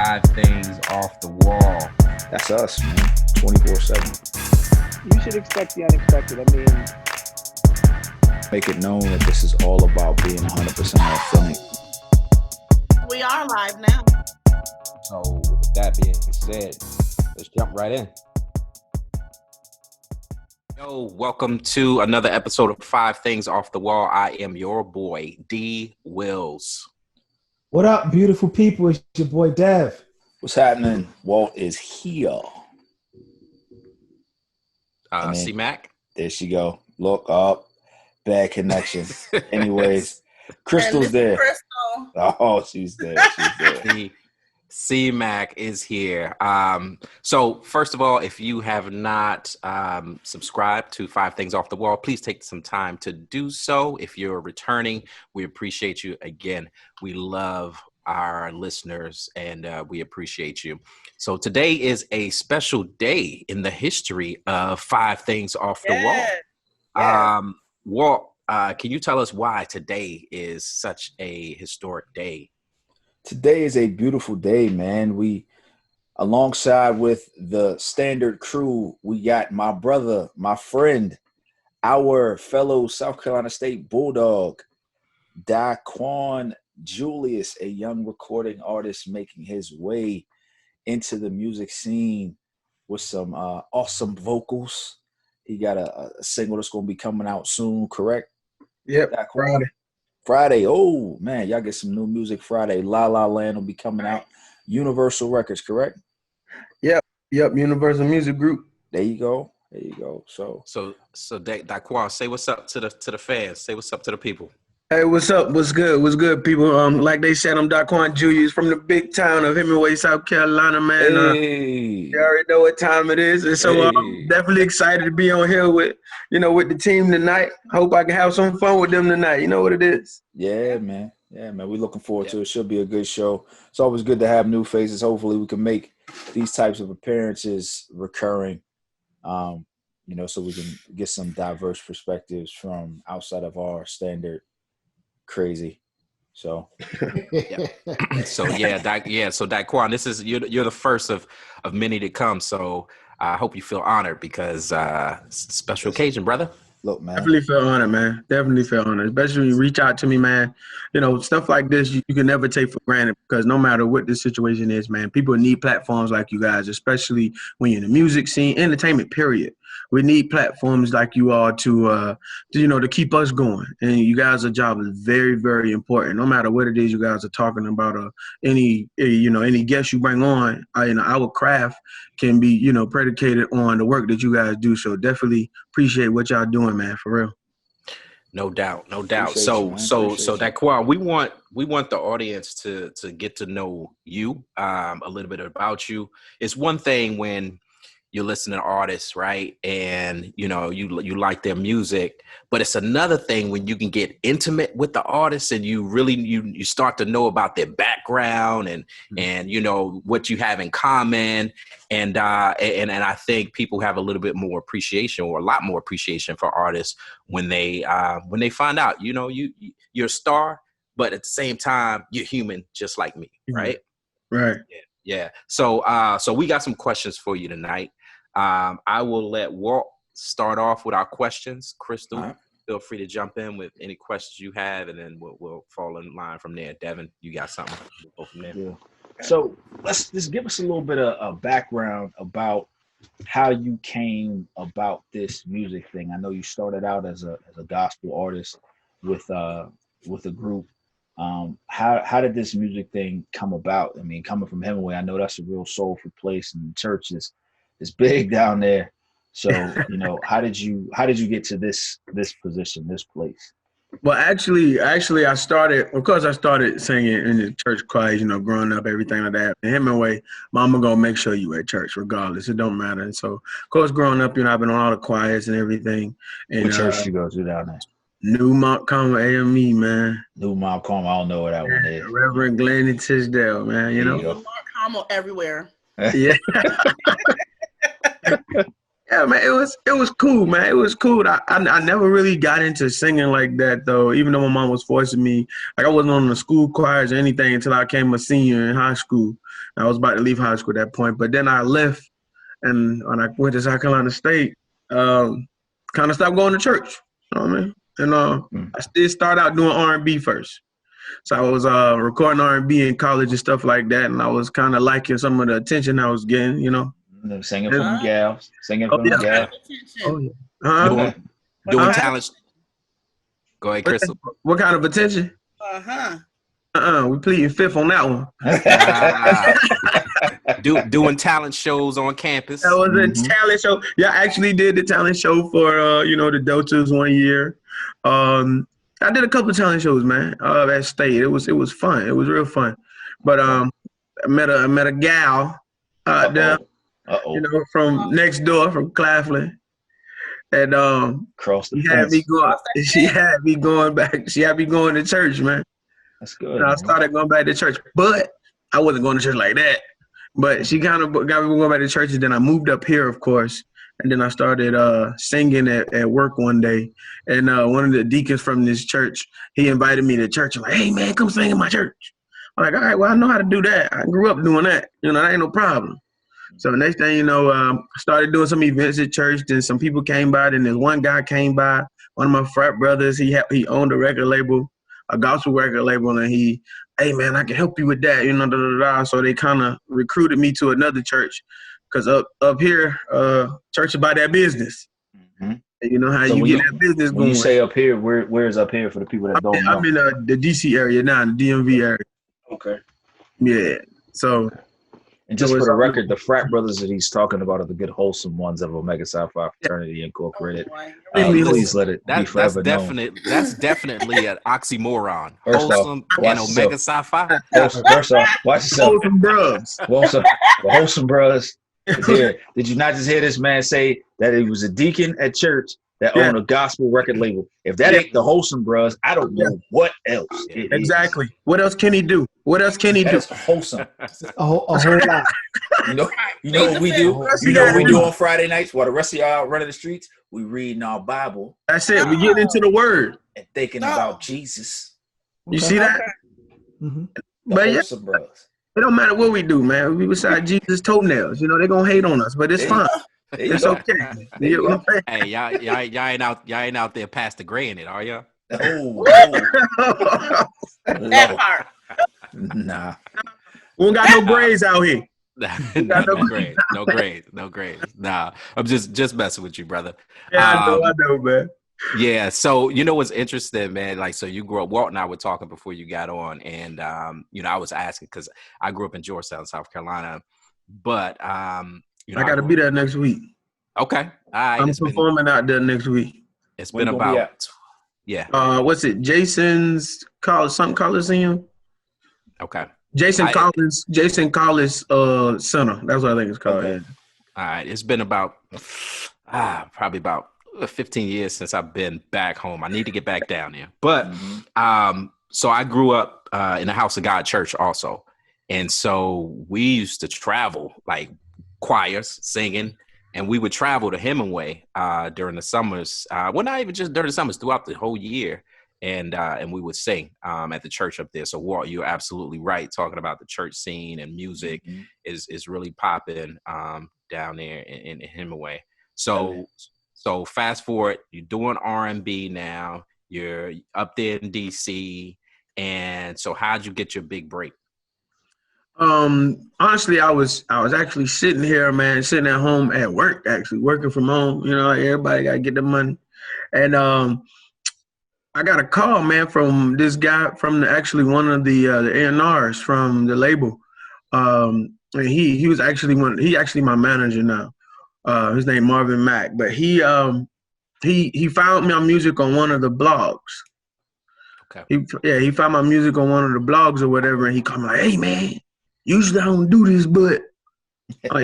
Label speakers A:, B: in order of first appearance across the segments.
A: 5 things off the wall.
B: That's us, man. 24/7.
C: You should expect the unexpected. I mean,
B: Make it known that this is all about being 100% authentic.
D: We are live now.
A: So, with that being said, let's jump right in. Yo, welcome to another episode of 5 Things Off the Wall. I am your boy, D. Wills.
E: What up, beautiful people? It's your boy, Dev.
B: What's happening? Walt is here.
A: C-Mac.
B: There she go. Look up. Bad connection. Anyways, Crystal's there.
D: Crystal.
B: Oh, she's there. She's there.
A: C-Mac is here. So first of all, if you have not subscribed to 5 Things Off the Wall, please take some time to do so. If you're returning, we appreciate you. Again, we love our listeners and we appreciate you. So today is a special day in the history of 5 Things Off the Wall.
D: Yeah.
A: Walt, can you tell us why today is such a historic day?
B: Today is a beautiful day, man. We, alongside with the standard crew, we got my brother, my friend, our fellow South Carolina State Bulldog, Diquan Julius, a young recording artist making his way into the music scene with some awesome vocals. He got a single that's going to be coming out soon, correct?
C: yep,
B: Diquan? Friday. Oh, man, y'all get some new music Friday. La La Land will be coming out. Universal Records, correct?
C: Yep, Universal Music Group.
B: There you go. So
A: Daquan, say what's up to the fans. Say what's up to the people.
C: Hey, what's up? What's good, people? Like they said, I'm Diquan Julius from the big town of Hemingway, South Carolina, man.
B: hey.
C: You already know what time it is, and so I'm definitely excited to be on here with the team tonight. Hope I can have some fun with them tonight. You know what it is?
B: Yeah, man. We're looking forward to it. Should be a good show. It's always good to have new faces. Hopefully we can make these types of appearances recurring, so we can get some diverse perspectives from outside of our standard crazy. So
A: So Daquan, this is you're the first of many to come. So I hope you feel honored because it's a special occasion, brother.
B: Look, man.
C: Definitely feel honored, man. Definitely feel honored. Especially when you reach out to me, man. Stuff like this you can never take for granted because no matter what the situation is, man, people need platforms like you guys, especially when you're in the music scene, entertainment, period. We need platforms like you all to keep us going. And you guys' job is very, very important. No matter what it is you guys are talking about or any guest you bring on, our craft can be, predicated on the work that you guys do. So definitely appreciate what y'all doing, man, for real.
A: No doubt.
B: Appreciate
A: So
B: you.
A: Daquan, we want the audience to get to know you, a little bit about you. It's one thing when you're listening to artists, right? And you like their music, but it's another thing when you can get intimate with the artist and you really you start to know about their background and what you have in common. And I think people have a little bit more appreciation or a lot more appreciation for artists when they find out, you're a star, but at the same time, you're human just like me, right?
C: Right.
A: Yeah. So we got some questions for you tonight. I will let Walt start off with our questions. Crystal, Feel free to jump in with any questions you have, and then we'll fall in line from there. Devin, you got something? We'll go from there.
B: Yeah. So let's just give us a little bit of background about how you came about this music thing. I know you started out as a gospel artist with a group. How did this music thing come about? I mean, coming from Hemingway, I know that's a real soulful place, and the church is big down there. So, how did you get to this position, this place?
C: Well, actually, I started singing in the church choir, growing up, everything like that. And Hemingway, mama gonna make sure you at church regardless. It don't matter. And so, of course, growing up, I've been on all the choirs and everything. And
B: what church you go to down there?
C: New Mount Carmel AME, man.
B: New Mount Carmel, I don't know where that one is.
C: Reverend Glenn and Tisdale, man, New
D: Mount Carmel everywhere.
C: Yeah. Yeah, man, it was cool, man. It was cool. I never really got into singing like that though. Even though my mom was forcing me, like I wasn't on the school choirs or anything until I became a senior in high school. I was about to leave high school at that point, but then I left, and when I went to South Carolina State, kind of stopped going to church. You know what I mean? And I did start out doing R&B first. So I was recording R&B in college and stuff like that, and I was kind of liking some of the attention I was getting, you know.
B: Singing for the gals. Singing for the gals.
C: Oh, yeah.
A: Doing talent. Go ahead, Crystal.
C: What kind of attention? We pleading fifth on that one.
A: Doing talent shows on campus.
C: That was a talent show. Yeah, I actually did the talent show for the Deltas one year. I did a couple of talent shows, man. At State. It was fun. It was real fun. But I met a gal out there. From next door, from Claflin, and
B: Cross the
C: she had me going back. She had me going to church, man.
B: That's good.
C: And I started going back to church, but I wasn't going to church like that. But she kind of got me going back to church, and then I moved up here, of course, and then I started singing at work one day, and one of the deacons from this church, he invited me to church. I'm like, hey man, come sing in my church. I'm like, all right, well I know how to do that. I grew up doing that. That ain't no problem. So the next thing you know, I started doing some events at church. Then some people came by. Then this one guy came by, one of my frat brothers. He owned a record label, a gospel record label, and hey man, I can help you with that, So they kind of recruited me to another church, because up here, church is about that business. And you know how you get that business going.
B: When you say up here, where is up here for the people that don't know?
C: I'm in the DC area now, in the DMV area.
B: Okay.
C: Yeah. So.
B: And just for the record, the frat brothers that he's talking about are the good, wholesome ones of Omega Psi Phi Fraternity Incorporated. Please let it be forever known.
A: That's definitely an oxymoron.
B: First
A: Wholesome and Omega Psi Phi.
B: First off, watch yourself.
C: Wholesome bros.
B: Wholesome brothers. Did you not just hear this man say that he was a deacon at church that owned a gospel record label? If that ain't the wholesome bros, I don't know what else.
C: Exactly. What else can he do? What else can he do?
B: That's wholesome.
E: A whole lot.
B: You know what we do? You know what we do on Friday nights while the rest of y'all running the streets? We reading our Bible.
C: That's it. We get into the word
B: and thinking about Jesus.
C: You see that? But
B: wholesome bros.
C: It don't matter what we do, man. We beside Jesus' toenails. They're gonna hate on us, but it's fine. It's okay.
A: Hey, y'all ain't out there past the gray in it, are y'all?
D: That part.
B: Nah.
C: We don't got no grades out here.
A: No grades. Nah, I'm just messing with you, brother.
C: Yeah, I know, man.
A: Yeah, so what's interesting, man, like, so you grew up, Walt and I were talking before you got on, and I was asking because I grew up in Georgetown, South Carolina, but I
C: gotta be there next week.
A: Okay, all right.
C: I'm performing out there next week.
A: It's been about
C: what's it? Jason's Coliseum.
A: Okay.
C: Jason Collins Center. That's what I think it's called.
A: Okay. All right. It's been about probably about 15 years since I've been back home. I need to get back down there. But so I grew up in a House of God church also. And so we used to travel, like choirs, singing, and we would travel to Hemingway during the summers. Well, not even just during the summers, throughout the whole year. And we would sing at the church up there. So Walt, you're absolutely right, talking about the church scene and music is really popping down there in Hemingway. So fast forward, you're doing R&B now. You're up there in DC, and so how'd you get your big break?
C: Honestly, I was actually sitting here, man, sitting at home at work, actually working from home. Like everybody got to get the money, and I got a call, man, from this guy from one of the A&Rs from the label. And he was actually my manager now. His name Marvin Mack, but he found my music on one of the blogs. Okay. He found my music on one of the blogs or whatever, and he called me like, "Hey man, usually I don't do this, but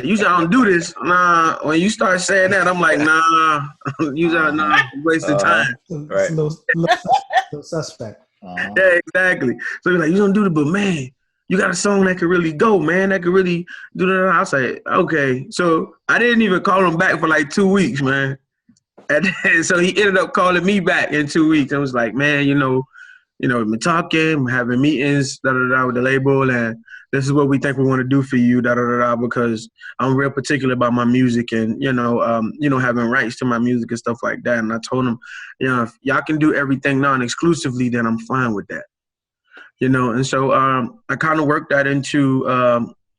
C: usually I don't do this." Nah, when you start saying that, I'm like, nah, usually wasting time.
E: No suspect.
C: Yeah, exactly. So he's like, "You don't do it, but man, you got a song that could really go, man. That could really do that. I was like, okay. So I didn't even call him back for like 2 weeks, man. And then, so he ended up calling me back in 2 weeks. I was like, man, we've been talking, having meetings, with the label, and this is what we think we want to do for you, because I'm real particular about my music and, having rights to my music and stuff like that. And I told him, if y'all can do everything non-exclusively, then I'm fine with that. And so I kind of worked that into,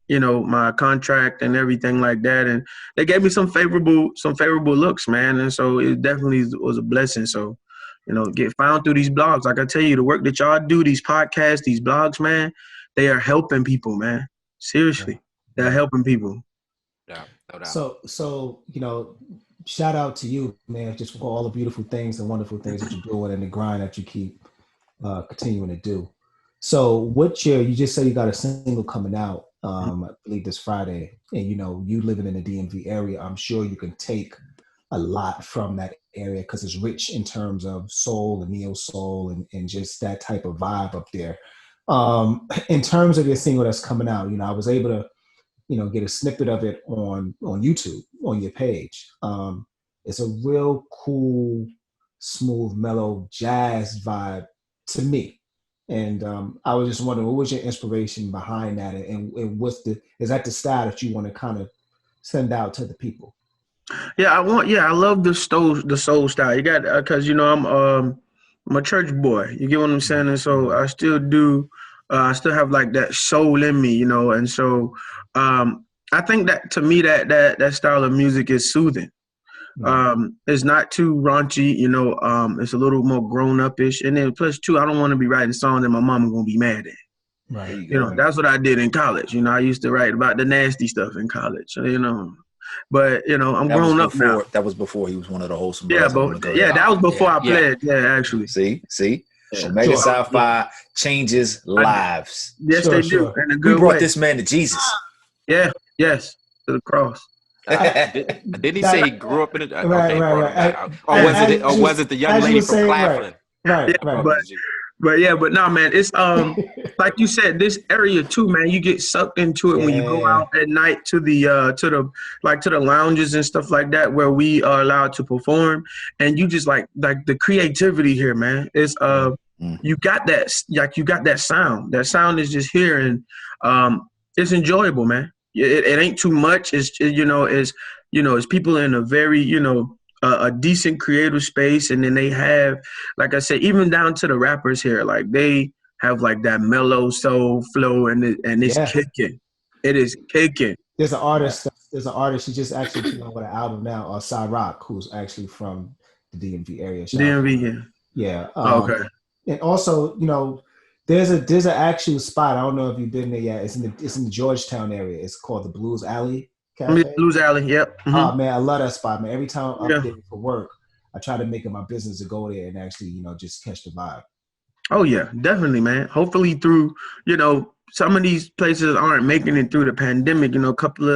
C: my contract and everything like that. And they gave me some favorable looks, man. And so it definitely was a blessing. So, get found through these blogs. Like I tell you, the work that y'all do, these podcasts, these blogs, man, they are helping people, man. Seriously, they're helping people.
A: Yeah, no doubt.
E: So shout out to you, man, just for all the beautiful things and wonderful things that you're doing and the grind that you keep continuing to do. So you just said you got a single coming out, I believe this Friday, and you living in the DMV area, I'm sure you can take a lot from that area because it's rich in terms of soul and neo soul and just that type of vibe up there. In terms of your single that's coming out, I was able to, get a snippet of it on YouTube on your page. It's a real cool, smooth, mellow jazz vibe to me. And I was just wondering, what was your inspiration behind that? And is that the style that you want to kind of send out to the people?
C: Yeah, I love the soul style. You got, cause I'm a church boy. You get what I'm saying? And so I still do, I still have like that soul in me, and so I think that to me that style of music is soothing. It's not too raunchy, it's a little more grown up-ish. And then plus two, I don't want to be writing songs that my mama gonna be mad at.
E: Right.
C: That's what I did in college. I used to write about the nasty stuff in college, But I'm grown up now.
B: That was before he was one of the wholesome
C: Yeah,
B: brothers.
C: that was before I played. Yeah, actually.
B: See.
C: Yeah.
B: Omega Sci-Fi changes lives.
C: Yes, they do. In a good
B: we brought
C: way.
B: this man to Jesus.
C: Yeah. Yes. To the cross.
A: Didn't he say he grew up in it?
E: Right.
A: Or was it the young lady from Claflin?
E: Right.
C: But no, man, it's like you said, this area too, man. You get sucked into it when you go out at night to the lounges and stuff like that where we are allowed to perform, and you just like the creativity here, man. It's you got that sound. That sound is just here, and it's enjoyable, man. It ain't too much. It's people in a very a decent creative space, and then they have, like I said, even down to the rappers here, like they have like that mellow soul flow, and it's kicking. It is kicking.
E: There's an artist. He just actually came out with an album now, Rock, who's actually from the DMV area.
C: DMV,
E: yeah.
C: Okay.
E: And also, there's an actual spot. I don't know if you've been there yet. It's in the Georgetown area. It's called the Blues Alley Cafe.
C: Blues Alley, yep. Mm-hmm.
E: Oh man, I love that spot, man. Every time I'm up there for work, I try to make it my business to go there and actually, just catch the vibe.
C: Oh yeah, definitely, man. Hopefully through, some of these places aren't making it through the pandemic. A couple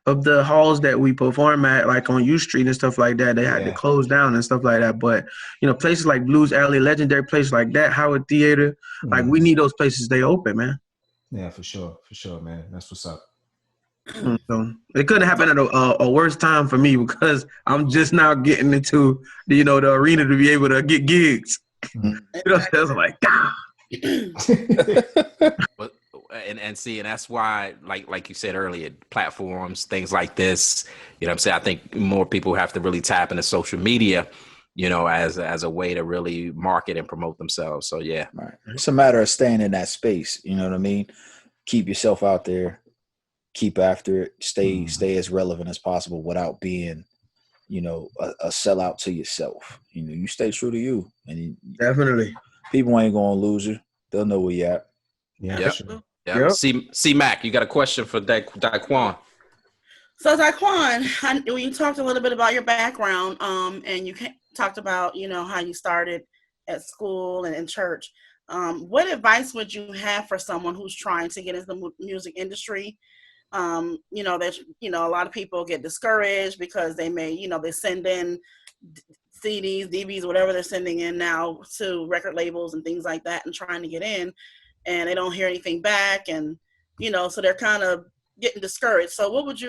C: of the halls that we perform at, like on U Street and stuff like that, they had to close down and stuff like that. But, places like Blues Alley, legendary places like that, Howard Theater, like we need those places to stay open, man.
E: Yeah, for sure, man. That's what's up.
C: So it couldn't happen at a worse time for me because I'm just now getting into the arena to be able to get gigs. So I was like,
A: and that's why, like you said earlier, platforms, things like this, I'm saying, I think more people have to really tap into social media, as a way to really market and promote themselves. So yeah.
B: Right. It's a matter of staying in that space. You know what I mean? Keep yourself out there. Keep after it. Stay as relevant as possible without being, a sellout to yourself. You stay true to you, and
C: definitely
B: people ain't gonna lose you. They'll know where you at.
E: Yeah.
A: Yep.
E: Sure.
A: Yep. C Mac, you got a question for Diquan?
D: So Diquan, when you talked a little bit about your background, and you talked about how you started at school and in church. What advice would you have for someone who's trying to get into the music industry? There's, a lot of people get discouraged because they may, they send in CDs, DVDs, whatever they're sending in now to record labels and things like that and trying to get in. and they don't hear anything back, and so they're kind of getting discouraged. So what would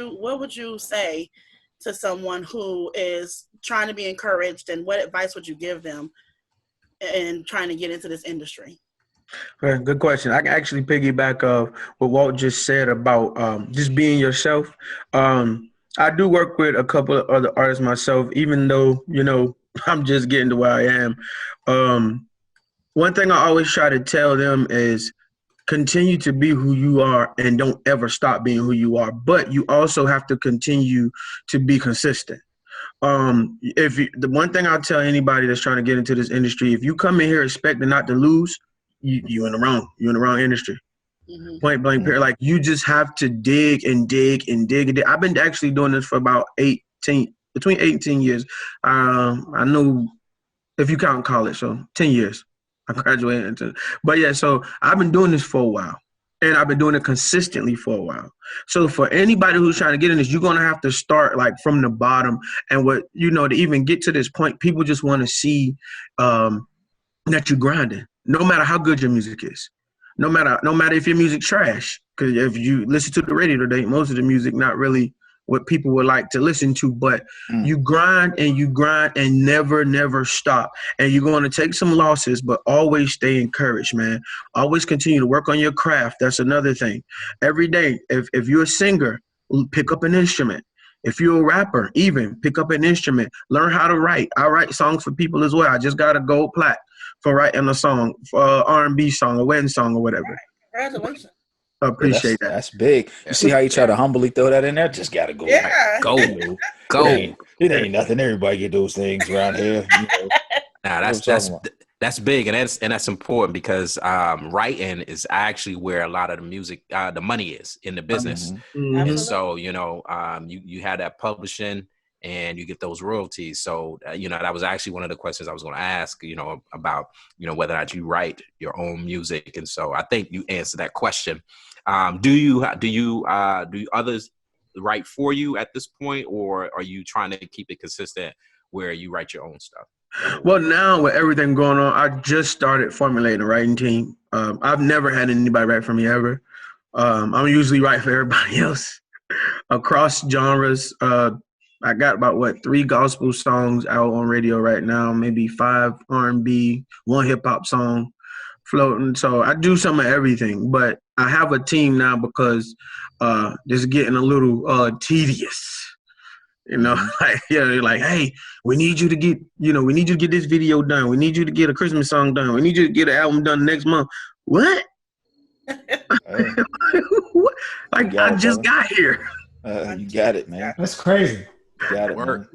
D: you say to someone who is trying to be encouraged, and what advice would you give them in trying to get into this industry?
C: Okay, good question. I can actually piggyback of what Walt just said about just being yourself. I do work with a couple of other artists myself, even though, I'm just getting to where I am. One thing I always try to tell them is continue to be who you are and don't ever stop being who you are. But you also have to continue to be consistent. The one thing I'll tell anybody that's trying to get into this industry, if you come in here expecting not to lose, you're in the wrong industry.
D: Mm-hmm.
C: Point blank period. Like, you just have to dig and dig and dig and dig. I've been actually doing this for about between 8 and 10 years. I know if you count college, so 10 years. I graduated. But yeah, so I've been doing this for a while, and I've been doing it consistently for a while. So for anybody who's trying to get in this, you're going to have to start like from the bottom. And to even get to this point, people just want to see that you're grinding, no matter how good your music is. No matter if your music's trash, because if you listen to the radio today, most of the music not really what people would like to listen to, but you grind and never stop. And you're going to take some losses, but always stay encouraged, man. Always continue to work on your craft. That's another thing. Every day, if you're a singer, pick up an instrument. If you're a rapper, even pick up an instrument. Learn how to write. I write songs for people as well. I just got a gold plaque for writing a song, for R&B song, a wedding song, or whatever.
D: Congratulations.
C: I appreciate that.
B: That's big. You see how you try to humbly throw that in there? Just gotta go.
D: Yeah.
A: Go.
B: It ain't nothing. Everybody get those things around here.
A: Nah, that's big, and that's important, because writing is actually where a lot of the music, the money is in the business.
C: Mm-hmm.
A: And so you had that publishing, and you get those royalties. So that was actually one of the questions I was going to ask, about whether or not you write your own music. And so I think you answered that question. Do others write for you at this point, or are you trying to keep it consistent where you write your own stuff?
C: Well, now with everything going on, I just started formulating a writing team. I've never had anybody write for me ever. I'm usually write for everybody else across genres. I got about 3 gospel songs out on radio right now, maybe 5 R&B, 1 hip hop song floating. So I do some of everything, but I have a team now because this is getting a little tedious. Like, hey, we need you to get this video done. We need you to get a Christmas song done. We need you to get an album done next month. What? What? Like, I just got here.
B: You got it, man.
E: That's crazy.
B: Got it, man.
C: You know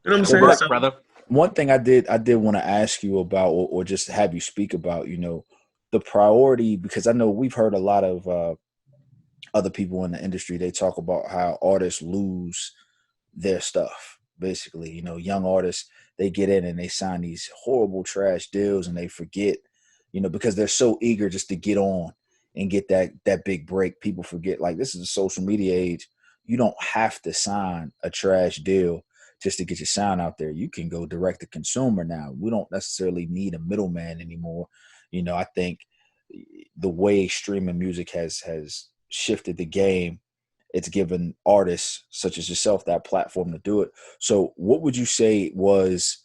C: what I'm saying?
B: Well,
A: brother.
B: One thing I did want to ask you about, or just have you speak about, the priority, because I know we've heard a lot of other people in the industry. They talk about how artists lose their stuff. Basically, young artists, they get in and they sign these horrible trash deals, and they forget, because they're so eager just to get on and get that big break. People forget, like, this is a social media age. You don't have to sign a trash deal just to get your sound out there. You can go direct to consumer now. We don't necessarily need a middleman anymore. I think the way streaming music has shifted the game, it's given artists such as yourself that platform to do it. So what would you say was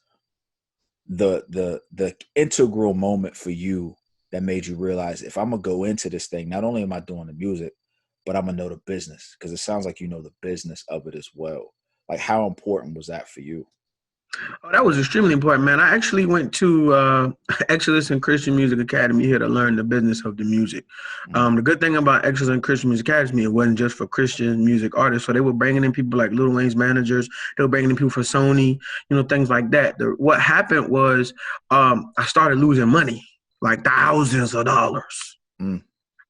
B: the integral moment for you that made you realize, if I'm going to go into this thing, not only am I doing the music, but I'm going to know the business? Because it sounds like you know the business of it as well. Like, how important was that for you?
C: Oh, that was extremely important, man. I actually went to Excellence in Christian Music Academy here to learn the business of the music. The good thing about Excellence in Christian Music Academy, it wasn't just for Christian music artists. So they were bringing in people like Lil Wayne's managers. They were bringing in people for Sony, things like that. What happened was I started losing money, like thousands of dollars,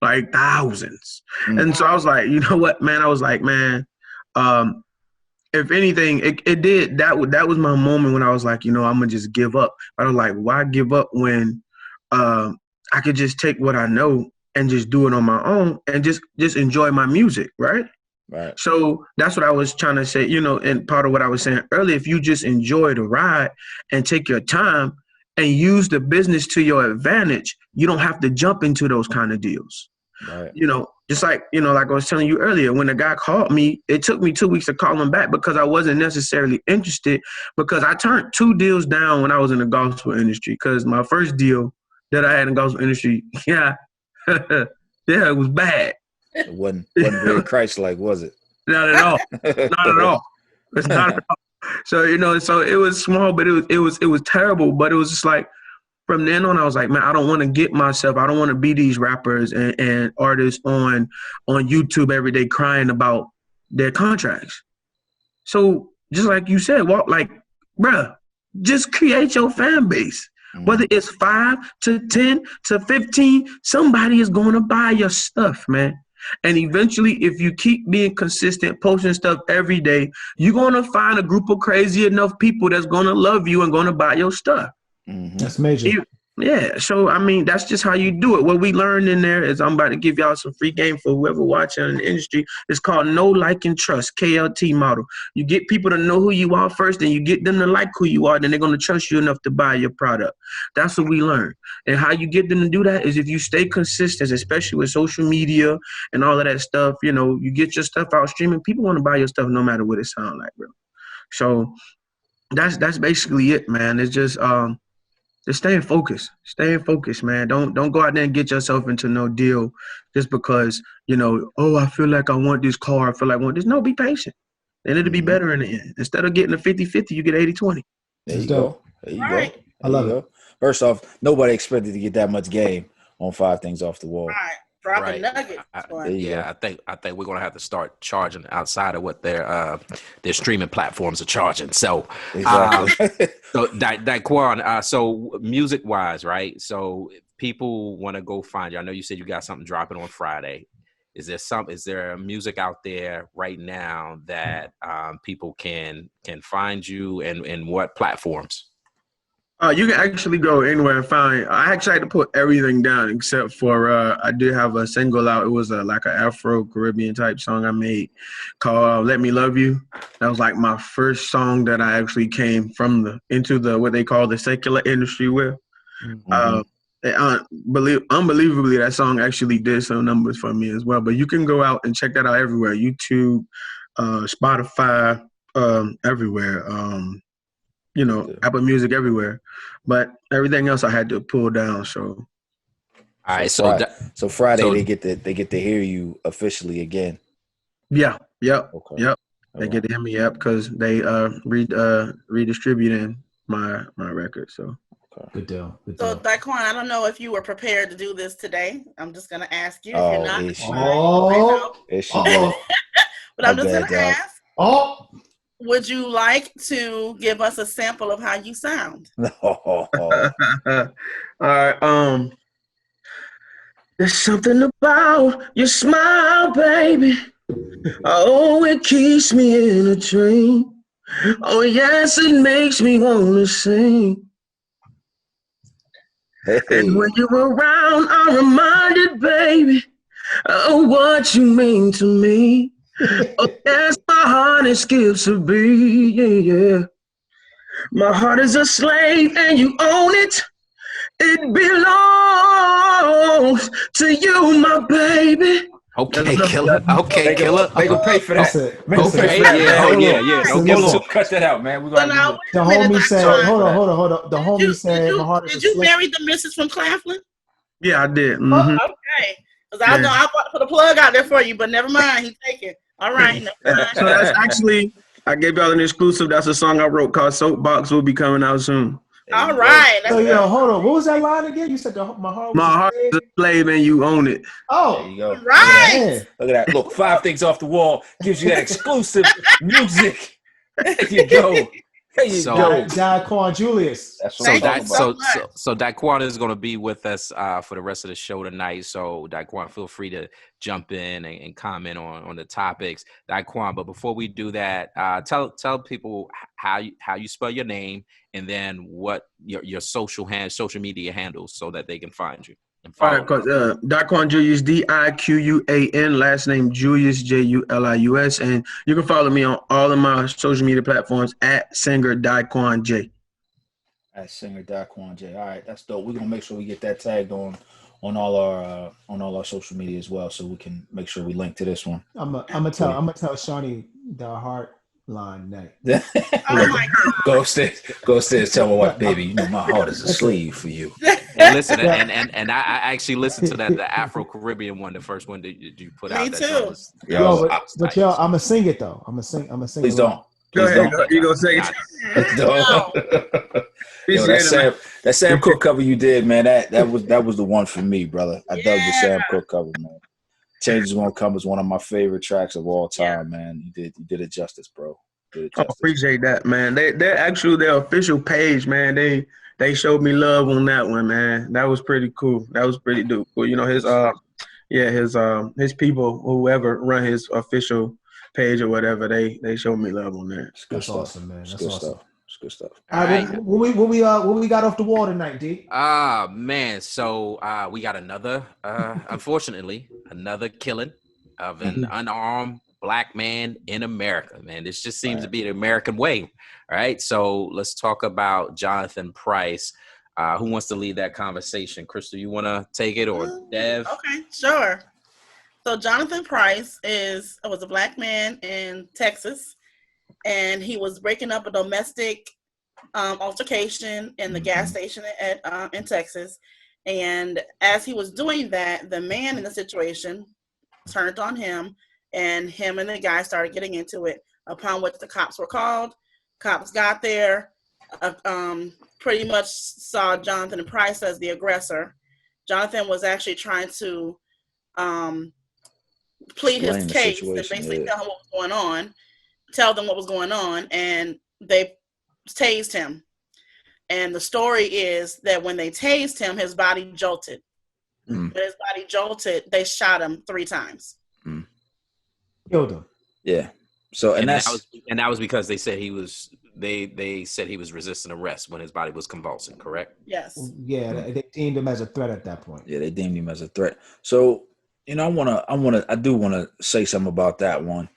C: like thousands. And so I was like, you know what, man? I was like, man, if anything, it did. That was my moment when I was like, I'm gonna just give up. I was like, why give up when I could just take what I know and just do it on my own and just enjoy my music, right?
B: Right.
C: So that's what I was trying to say, and part of what I was saying earlier, if you just enjoy the ride and take your time, and use the business to your advantage, you don't have to jump into those kind of deals.
B: Right.
C: You know, just like, you know, like I was telling you earlier, when the guy called me, it took me 2 weeks to call him back because I wasn't necessarily interested, because I turned 2 deals down when I was in the gospel industry. Because my first deal that I had in the gospel industry, yeah, it was bad.
B: It wasn't very Christ-like, was it?
C: Not at all. Not at all. It's not at all. So, you know, so it was small, but it was terrible. But it was just like, from then on, I was like, man, I don't want to get myself. I don't want to be these rappers and artists on YouTube every day crying about their contracts. So just like you said, bruh, just create your fan base. Whether it's 5 to 10 to 15, somebody is going to buy your stuff, man. And eventually, if you keep being consistent, posting stuff every day, you're going to find a group of crazy enough people that's going to love you and going to buy your stuff.
B: Mm-hmm.
E: That's major.
C: Yeah, so I mean, that's just how you do it. What we learned in there is, I'm about to give y'all some free game for whoever watching in the industry. It's called Know, Like, and Trust, KLT model. You get people to know who you are first, and you get them to like who you are, then they're going to trust you enough to buy your product. That's what we learned. And how you get them to do that is if you stay consistent, especially with social media and all of that stuff. You know, you get your stuff out streaming, people want to buy your stuff no matter what it sounds like, bro. So that's basically it, man. It's just staying focused. Staying focused, man. Don't go out there and get yourself into no deal just because, you know, oh, I feel like I want this car. I feel like I want this. No, be patient. And it'll be better in the end. Instead of getting a 50-50, you get 80-20.
B: There you go. There you go.
E: I love it.
B: First off, nobody expected to get that much game on 5 Things Off the Wall.
D: Right. Dropping nuggets.
A: I think we're gonna have to start charging outside of what their streaming platforms are charging. So,
B: Exactly.
A: so Diquan, so music wise, right? So if people want to go find you, I know you said you got something dropping on Friday. Is there music out there right now that people can find you, and what platforms?
C: You can actually go anywhere and find. I actually had to put everything down except for I did have a single out. It was like an Afro-Caribbean type song I made called "Let Me Love You." That was like my first song that I actually came from into what they call the secular industry with. Unbelievably, that song actually did some numbers for me as well. But you can go out and check that out everywhere: YouTube, Spotify, everywhere. You know, Apple Music, everywhere. But everything else I had to pull down. So,
A: all right.
B: So Friday they get to hear you officially again.
C: Yeah. Yep.
B: Okay.
C: Yep. They get to hear me up because they redistributing my record. So.
B: Okay.
E: Good deal.
D: So, Diquan, I don't know if you were prepared to do this today. I'm just going to ask you.
B: Oh,
D: if you're not,
B: is she?
D: but I'm just going to ask.
E: Oh,
D: Would you like to give us a sample of how you sound?
B: No.
C: All right. There's something about your smile, baby. Oh, it keeps me in a dream. Oh, yes, it makes me want to sing.
B: Hey.
C: And when you're around, I'm reminded, baby, of what you mean to me. Oh, yes, my heart is skips a beat, yeah. My heart is a slave and you own it. It belongs to you, my baby.
A: Okay, killer. Okay, killer.
B: They gonna pay for that.
A: Okay, yeah. Don't give them
B: cut that out, man.
D: So now,
E: the homie said, hold on. The homie said, my heart is
D: did you marry the missus from Claflin?
C: Yeah, I did.
D: Oh, okay. Because I know I bought to put a plug out there for you, but never mind. He's taking. All right.
C: So that's actually, I gave y'all an exclusive. That's a song I wrote called Soapbox. Will be coming out soon.
D: All right.
E: So, hold on. What was that line again? You said my heart
C: is a slave and you own it.
E: Oh,
B: there you go.
D: Right.
B: Look at that. Look, 5 Things Off the Wall gives you that exclusive music. There you go.
E: Diquan Julius.
B: That's what
A: so Diquan is going to be with us for the rest of the show tonight. So Diquan, feel free to jump in and comment on the topics, Diquan. But before we do that, tell people how you spell your name and then what your social media handles so that they can find you.
C: All right, Diquan Julius, Diquan, last name Julius, Julius, and you can follow me on all of my social media platforms at singer Diquan J.
B: At singer Diquan J. All right, that's dope. We're gonna make sure we get that tagged on all our social media as well, so we can make sure we link to this one.
E: I'm gonna tell Shawnee the heart line next.
D: Oh my
B: Go upstairs, tell my wife, baby, you know my heart is a sleeve for you.
A: And listen,
E: Yeah.
A: and I actually listened to that, the Afro Caribbean one, the first one that you put
D: Me
A: out. That
D: too.
A: joint was,
B: Yo,
E: Yo,
A: that
E: but,
A: was
E: but
A: tight.
E: yo, I'm gonna sing it though. I'm gonna sing.
B: Please
E: it
B: don't.
E: live.
C: Go
B: Please
C: ahead.
B: don't.
C: You gonna say it?
B: Please don't. Yo, that Sam Cooke cover you did, man. That was the one for me, brother. I dug the Sam Cooke cover, man. Changes Won't Come is one of my favorite tracks of all time, man. You did it justice, bro. Did it
C: I
B: justice.
C: appreciate that, man. They're actually their official page, man. They showed me love on that one, man. That was pretty cool. That was pretty dope. Well, you know, his people, whoever run his official page or whatever, they showed me love on there.
B: It's good
E: That's
B: stuff.
E: awesome, man.
B: It's
E: That's
B: good
E: awesome.
B: stuff. It's good stuff.
E: All right, what we got off the wall tonight, D?
A: Man, so we got another, unfortunately, another killing of an unarmed black man in America, man. This just seems to be the American way. All right, so let's talk about Jonathan Price. Who wants to lead that conversation? Crystal, you want to take it, or Dev?
D: Okay, sure. So Jonathan Price was a black man in Texas, and he was breaking up a domestic altercation in the gas station in Texas. And as he was doing that, the man in the situation turned on him, and him and the guy started getting into it, upon which the cops were called. Cops got there, pretty much saw Jonathan Price as the aggressor. Jonathan was actually trying to plead his case and basically tell him what was going on, tell them what was going on, and they tased him. And the story is that when they tased him, his body jolted. When his body jolted, they shot him 3 times.
E: Killed him.
B: Yeah. So
A: and that was because they said he was resisting arrest when his body was convulsing, correct?
D: Yes.
E: Yeah, they deemed him as a threat at that point.
B: Yeah, they deemed him as a threat. So, you know, I do want to say something about that one.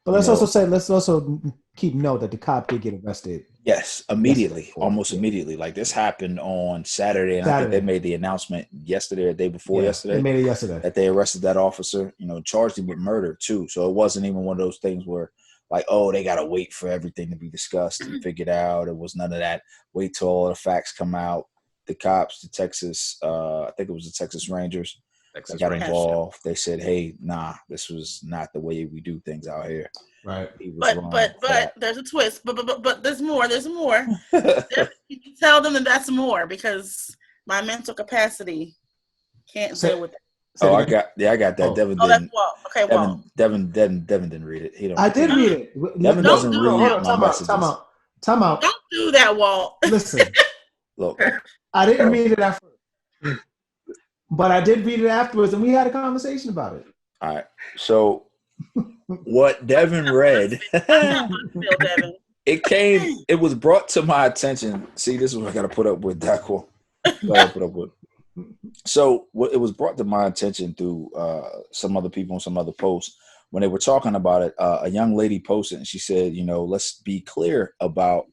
E: But let's also keep note that the cop did get arrested.
B: Yes, immediately, almost immediately. Like this happened on Saturday, and I think they made the announcement yesterday or the day before yesterday.
E: They made it yesterday.
B: That they arrested that officer, you know, charged him with murder too. So it wasn't even one of those things where like, oh, they got to wait for everything to be discussed and figured out. It was none of that. Wait till all the facts come out. The cops, the Texas, I think it was the Texas Rangers that got involved. They said, hey, nah, this was not the way we do things out here.
E: Right.
D: But there's a twist. But there's more. There's more. You tell them that that's more, because my mental capacity can't deal with it.
B: I got that.
E: Oh.
B: Devin
D: that's
B: didn't.
D: Walt. Okay, Walt.
B: Devin didn't read it.
E: I did read it.
B: Devin doesn't read my messages.
E: Time out.
D: Don't do that, Walt.
E: Listen.
B: Look.
E: I didn't read it at first. But I did read it afterwards, and we had a conversation about it.
B: All right. So what Devin read, it was brought to my attention. See, this is what I got to put up with, Daco. So it was brought to my attention through some other people and some other posts when they were talking about it. A young lady posted, and she said, you know, let's be clear about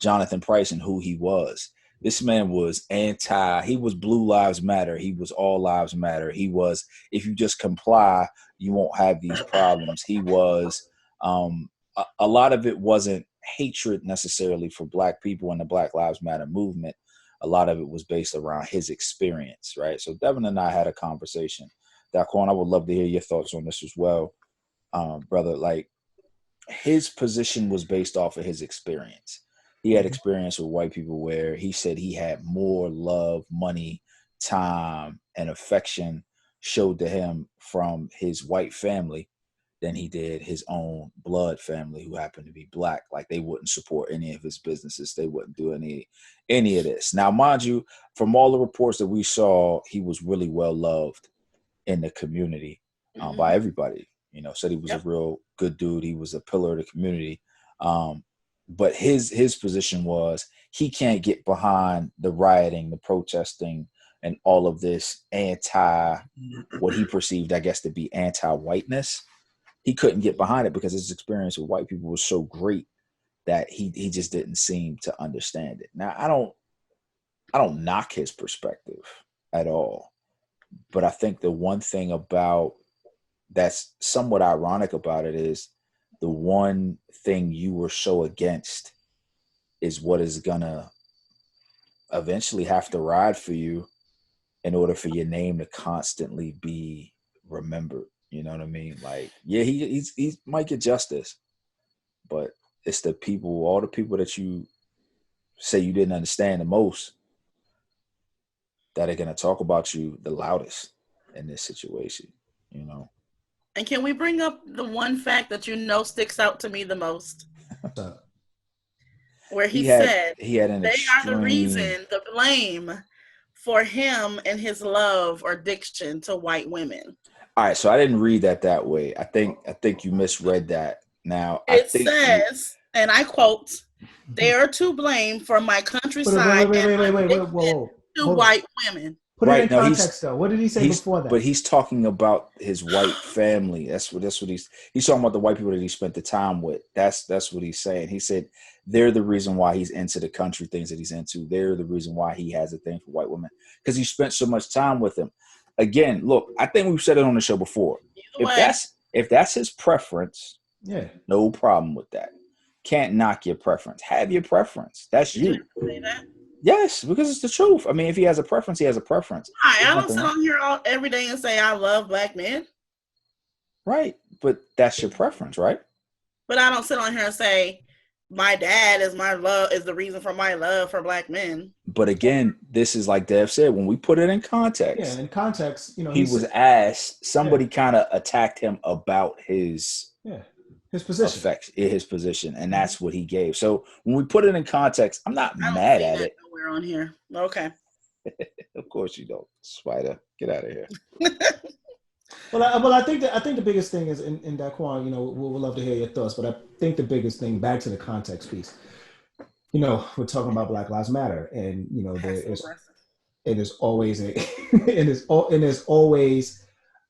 B: Jonathan Price and who he was. This man was he was Blue Lives Matter. He was All Lives Matter. He was, if you just comply, you won't have these problems. He was, a lot of it wasn't hatred necessarily for Black people and the Black Lives Matter movement. A lot of it was based around his experience, right? So Devin and I had a conversation. Daquan, I would love to hear your thoughts on this as well, brother. Like, his position was based off of his experience. He had experience with white people where he said he had more love, money, time, and affection showed to him from his white family than he did his own blood family, who happened to be Black. Like, they wouldn't support any of his businesses. They wouldn't do any of this. Now, mind you, from all the reports that we saw, he was really well loved in the community by everybody. You know, said he was a real good dude. He was a pillar of the community. But his position was he can't get behind the rioting, the protesting, and all of this what he perceived, I guess, to be anti-whiteness. He couldn't get behind it because his experience with white people was so great that he just didn't seem to understand it. Now, don't knock his perspective at all. But I think the one thing about that's somewhat ironic about it is the one thing you were so against is what is gonna eventually have to ride for you in order for your name to constantly be remembered. You know what I mean? Like, yeah, he might get justice, but it's the people, all the people that you say you didn't understand the most, that are gonna talk about you the loudest in this situation. You know.
D: And can we bring up the one fact that you know sticks out to me the most? Where he said
B: he had an
D: they are the
B: extreme
D: reason, the blame for him and his love or addiction to white women.
B: All right, so I didn't read that way. I think you misread that. Now
D: It says, and I quote, "They are to blame for my countryside and
E: whoa.
D: to white women."
E: Put it in context, though. What did he say before that?
B: But he's talking about his white family. That's what he's talking about, the white people that he spent the time with. That's what he's saying. He said they're the reason why he's into the country things that he's into. They're the reason why he has a thing for white women, because he spent so much time with them. Again, look, I think we've said it on the show before. If that's his preference,
E: yeah,
B: no problem with that. Can't knock your preference. Have your preference. That's you.
D: Did you say that?
B: Yes, because it's the truth. I mean, if he has a preference, he has a preference.
D: I don't sit on here every day and say I love black men.
B: Right, but that's your preference, right?
D: But I don't sit on here and say my dad is the reason for my love for black men.
B: But again, this is like Dev said, when we put it in context.
E: Yeah, in context, you know,
B: he was asked. Somebody kind of attacked him about his
E: position.
B: His position, and that's what he gave. So when we put it in context, I'm not mad at it.
D: Nowhere on here. Okay.
B: Of course you don't, Spider. Get out of here.
E: Well, I think the biggest thing is in Diquan, you know, we'll love to hear your thoughts, but I think the biggest thing, back to the context piece, you know, we're talking about Black Lives Matter, and you know, it is always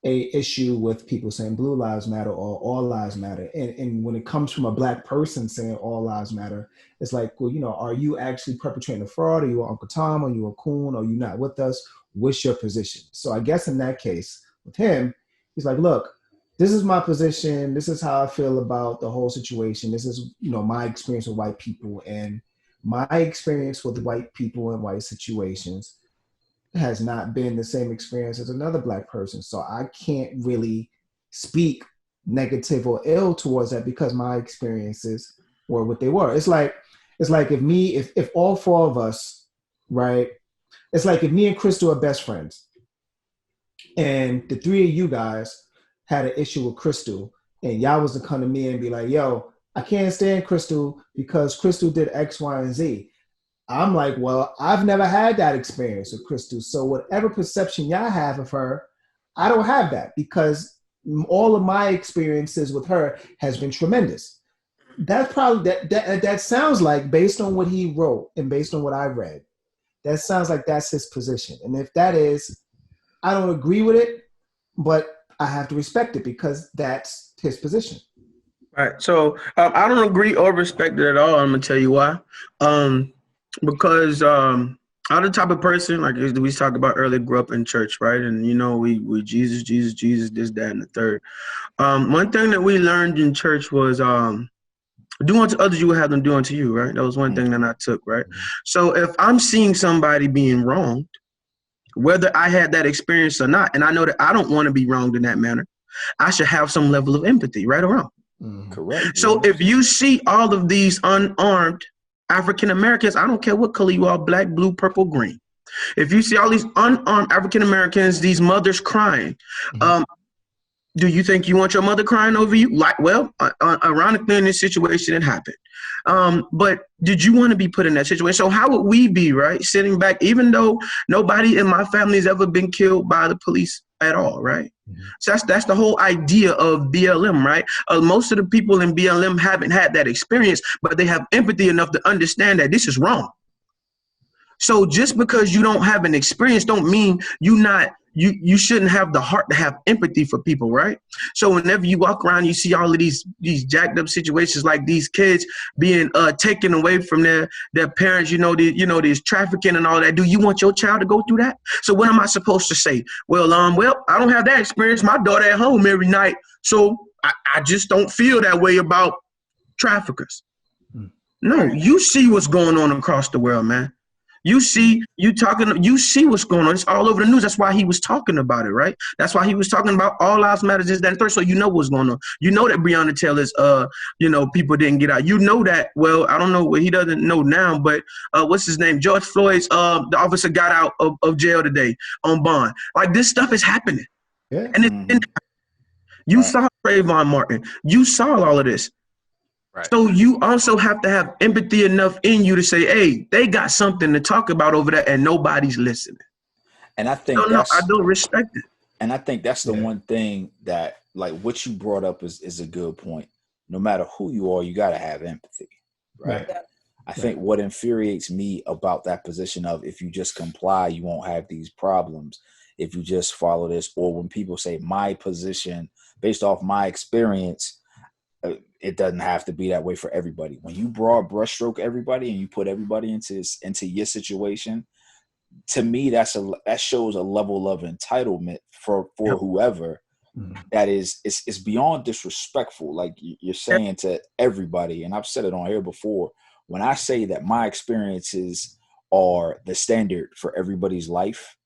E: a issue with people saying Blue Lives Matter or All Lives Matter, and when it comes from a Black person saying All Lives Matter, it's like, well, you know, are you actually perpetrating a fraud? Are you Uncle Tom? Are you a coon? Are you not with us? What's your position? So I guess in that case with him, he's like, look, this is my position. This is how I feel about the whole situation. This is, you know, my experience with white people, and my experience with white people and white situations has not been the same experience as another Black person. So I can't really speak negative or ill towards that because my experiences were what they were. It's like if all four of us, right? It's like if me and Crystal are best friends, and the three of you guys had an issue with Crystal, and y'all was to come to me and be like, yo, I can't stand Crystal because Crystal did X, Y, and Z. I'm like, well, I've never had that experience with Crystal. So whatever perception y'all have of her, I don't have that, because all of my experiences with her has been tremendous. That's probably that sounds like, based on what he wrote and based on what I read, that sounds like that's his position. And if that is, I don't agree with it, but I have to respect it because that's his position.
C: Right. So I don't agree or respect it at all. I'm gonna tell you why. Because I'm the type of person, like we talked about earlier, grew up in church, right? And you know, we Jesus, this, that, and the third. One thing that we learned in church was do unto others you would have them do unto you, right? That was one thing that I took, right? So if I'm seeing somebody being wronged, whether I had that experience or not, and I know that I don't want to be wronged in that manner, I should have some level of empathy, right or wrong.
B: Correct.
C: So if you see all of these unarmed African Americans, I don't care what color you are, black, blue, purple, green. If you see all these unarmed African Americans, these mothers crying, do you think you want your mother crying over you? Like, well, ironically, in this situation, it happened. But did you want to be put in that situation? So how would we be, right, sitting back, even though nobody in my family has ever been killed by the police at all, right? So that's the whole idea of BLM, right? Most of the people in BLM haven't had that experience, but they have empathy enough to understand that this is wrong. So just because you don't have an experience don't mean you're not you shouldn't have the heart to have empathy for people, right? So whenever you walk around, you see all of these jacked up situations, like these kids being taken away from their parents, there's trafficking and all that. Do you want your child to go through that? So what am I supposed to say? Well, I don't have that experience. My daughter at home every night, so I just don't feel that way about traffickers. No, you see what's going on across the world, man. You see what's going on. It's all over the news. That's why he was talking about it, right? That's why he was talking about all lives matter, this, that, and third. So you know what's going on. You know that Breonna Taylor's, people didn't get out. You know that. Well, I don't know what he doesn't know now, but what's his name? George Floyd's, the officer got out of jail today on bond. Like, this stuff is happening.
E: Yeah.
C: And you saw Trayvon Martin. You saw all of this.
A: Right.
C: So you also have to have empathy enough in you to say, hey, they got something to talk about over there and nobody's listening.
B: And I think
C: I don't respect it.
B: And I think that's the one thing that, like, what you brought up is a good point. No matter who you are, you got to have empathy, right? I think what infuriates me about that position of, if you just comply, you won't have these problems. If you just follow this, or when people say my position based off my experience, it doesn't have to be that way for everybody. When you broad brushstroke everybody and you put everybody into your situation, to me, that shows a level of entitlement for whoever that is beyond disrespectful. Like you're saying to everybody, and I've said it on here before, when I say that my experiences are the standard for everybody's life,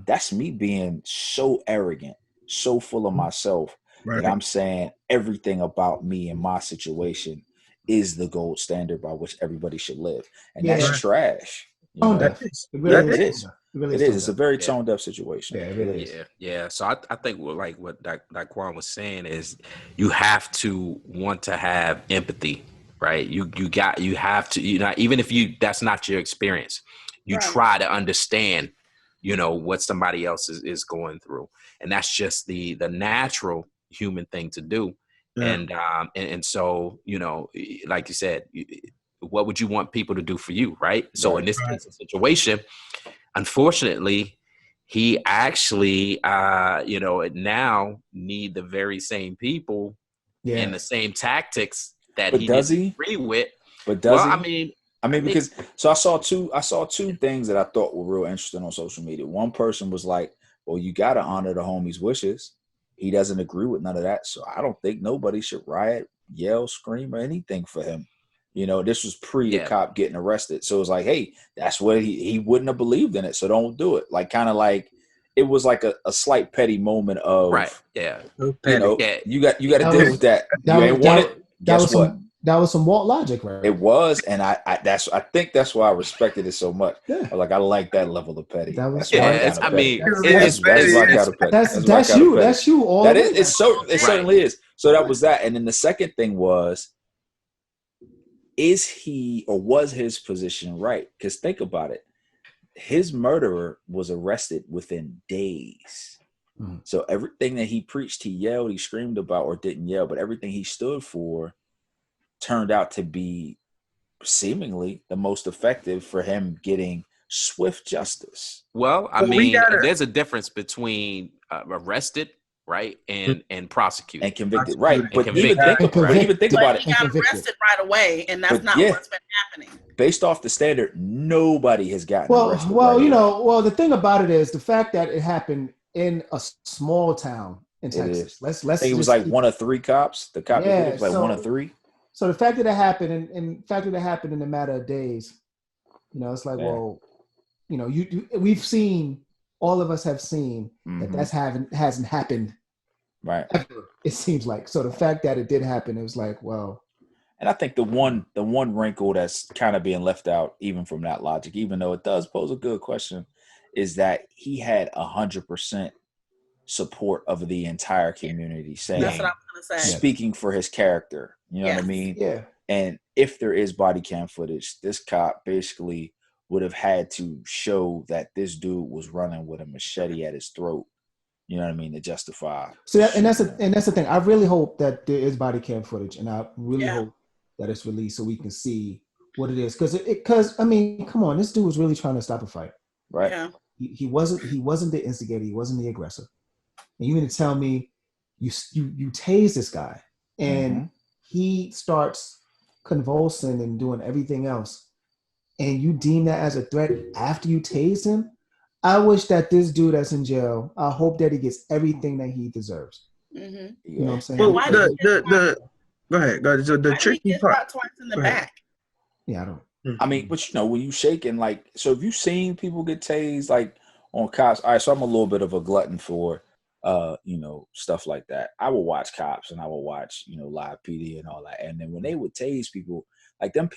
B: that's me being so arrogant, so full of myself, that I'm saying everything about me and my situation is the gold standard by which everybody should live. And that's trash. It is. It's a very tone deaf situation.
E: Yeah, it really is.
A: Yeah. So I think what Diquan was saying is, you have to want to have empathy, right? You have to, even if that's not your experience, you try to understand, what somebody else is going through. And that's just the natural human thing to do. And so, like you said, what would you want people to do for you, right? So in this situation, unfortunately, he actually now need the very same people and the same tactics that he didn't agree with.
B: But does he? I mean, because I saw two things that I thought were real interesting on social media. One person was like, well, you got to honor the homie's wishes. He doesn't agree with none of that. So I don't think nobody should riot, yell, scream, or anything for him. This was the cop getting arrested. So it was like, hey, that's what he wouldn't have believed in it. So don't do it. Like, kind of like, it was like a slight petty moment of, you got to deal with that. You ain't want it. Guess what?
E: That was some Walt logic, right?
B: It was, and I think that's why I respected it so much.
E: Yeah.
B: I like that level of petty.
E: That was
B: That's
E: you. That's you. All
B: that is. It certainly is. So that was that, and then the second thing was, is he or was his position right? Because think about it, his murderer was arrested within days. So everything that he preached, he yelled, he screamed about, or didn't yell, but everything he stood for turned out to be seemingly the most effective for him getting swift justice.
A: Well, there's a difference between arrested, right, and prosecuted
B: and convicted, right? But even think about it.
D: He got arrested right away, and that's not what's been happening.
B: Based off the standard, nobody has gotten arrested.
E: Well, the thing about it is the fact that it happened in a small town in Texas. Let's.
B: It was like one of three cops. The cop was like one of three.
E: So the fact that it happened, and the fact that it happened in a matter of days, it's like, well, we've seen, all of us have seen that hasn't happened,
B: right?
E: Ever, it seems like. So the fact that it did happen, it was like, well.
B: And I think the one wrinkle that's kind of being left out, even from that logic, even though it does pose a good question, is that he had 100% support of the entire community, saying,
D: that's what I was gonna say,
B: speaking for his character. You know what I mean?
E: Yeah.
B: And if there is body cam footage, this cop basically would have had to show that this dude was running with a machete at his throat. You know what I mean? To justify.
E: So that's the thing. I really hope that there is body cam footage, and I really hope that it's released so we can see what it is. Because I mean, come on, this dude was really trying to stop a fight.
B: Right.
D: Yeah.
E: he wasn't the instigator. He wasn't the aggressor. And you mean to tell me you tase this guy and he starts convulsing and doing everything else, and you deem that as a threat after you tase him? I wish that this dude that's in jail, I hope that he gets everything that he deserves.
D: Mm-hmm.
E: You know what I'm saying?
C: Well,
D: Why
C: go ahead. So the
D: why did he
C: tricky
D: get
C: part.
D: shot twice in the back?
E: Yeah, I don't.
B: I mean, but you know, when you shaking, like, so if you've seen people get tased, like on cops, all right, so I'm a little bit of a glutton for, you know, stuff like that. I will watch cops and I will watch, you know, live PD and all that. And then when they would tase people, like certain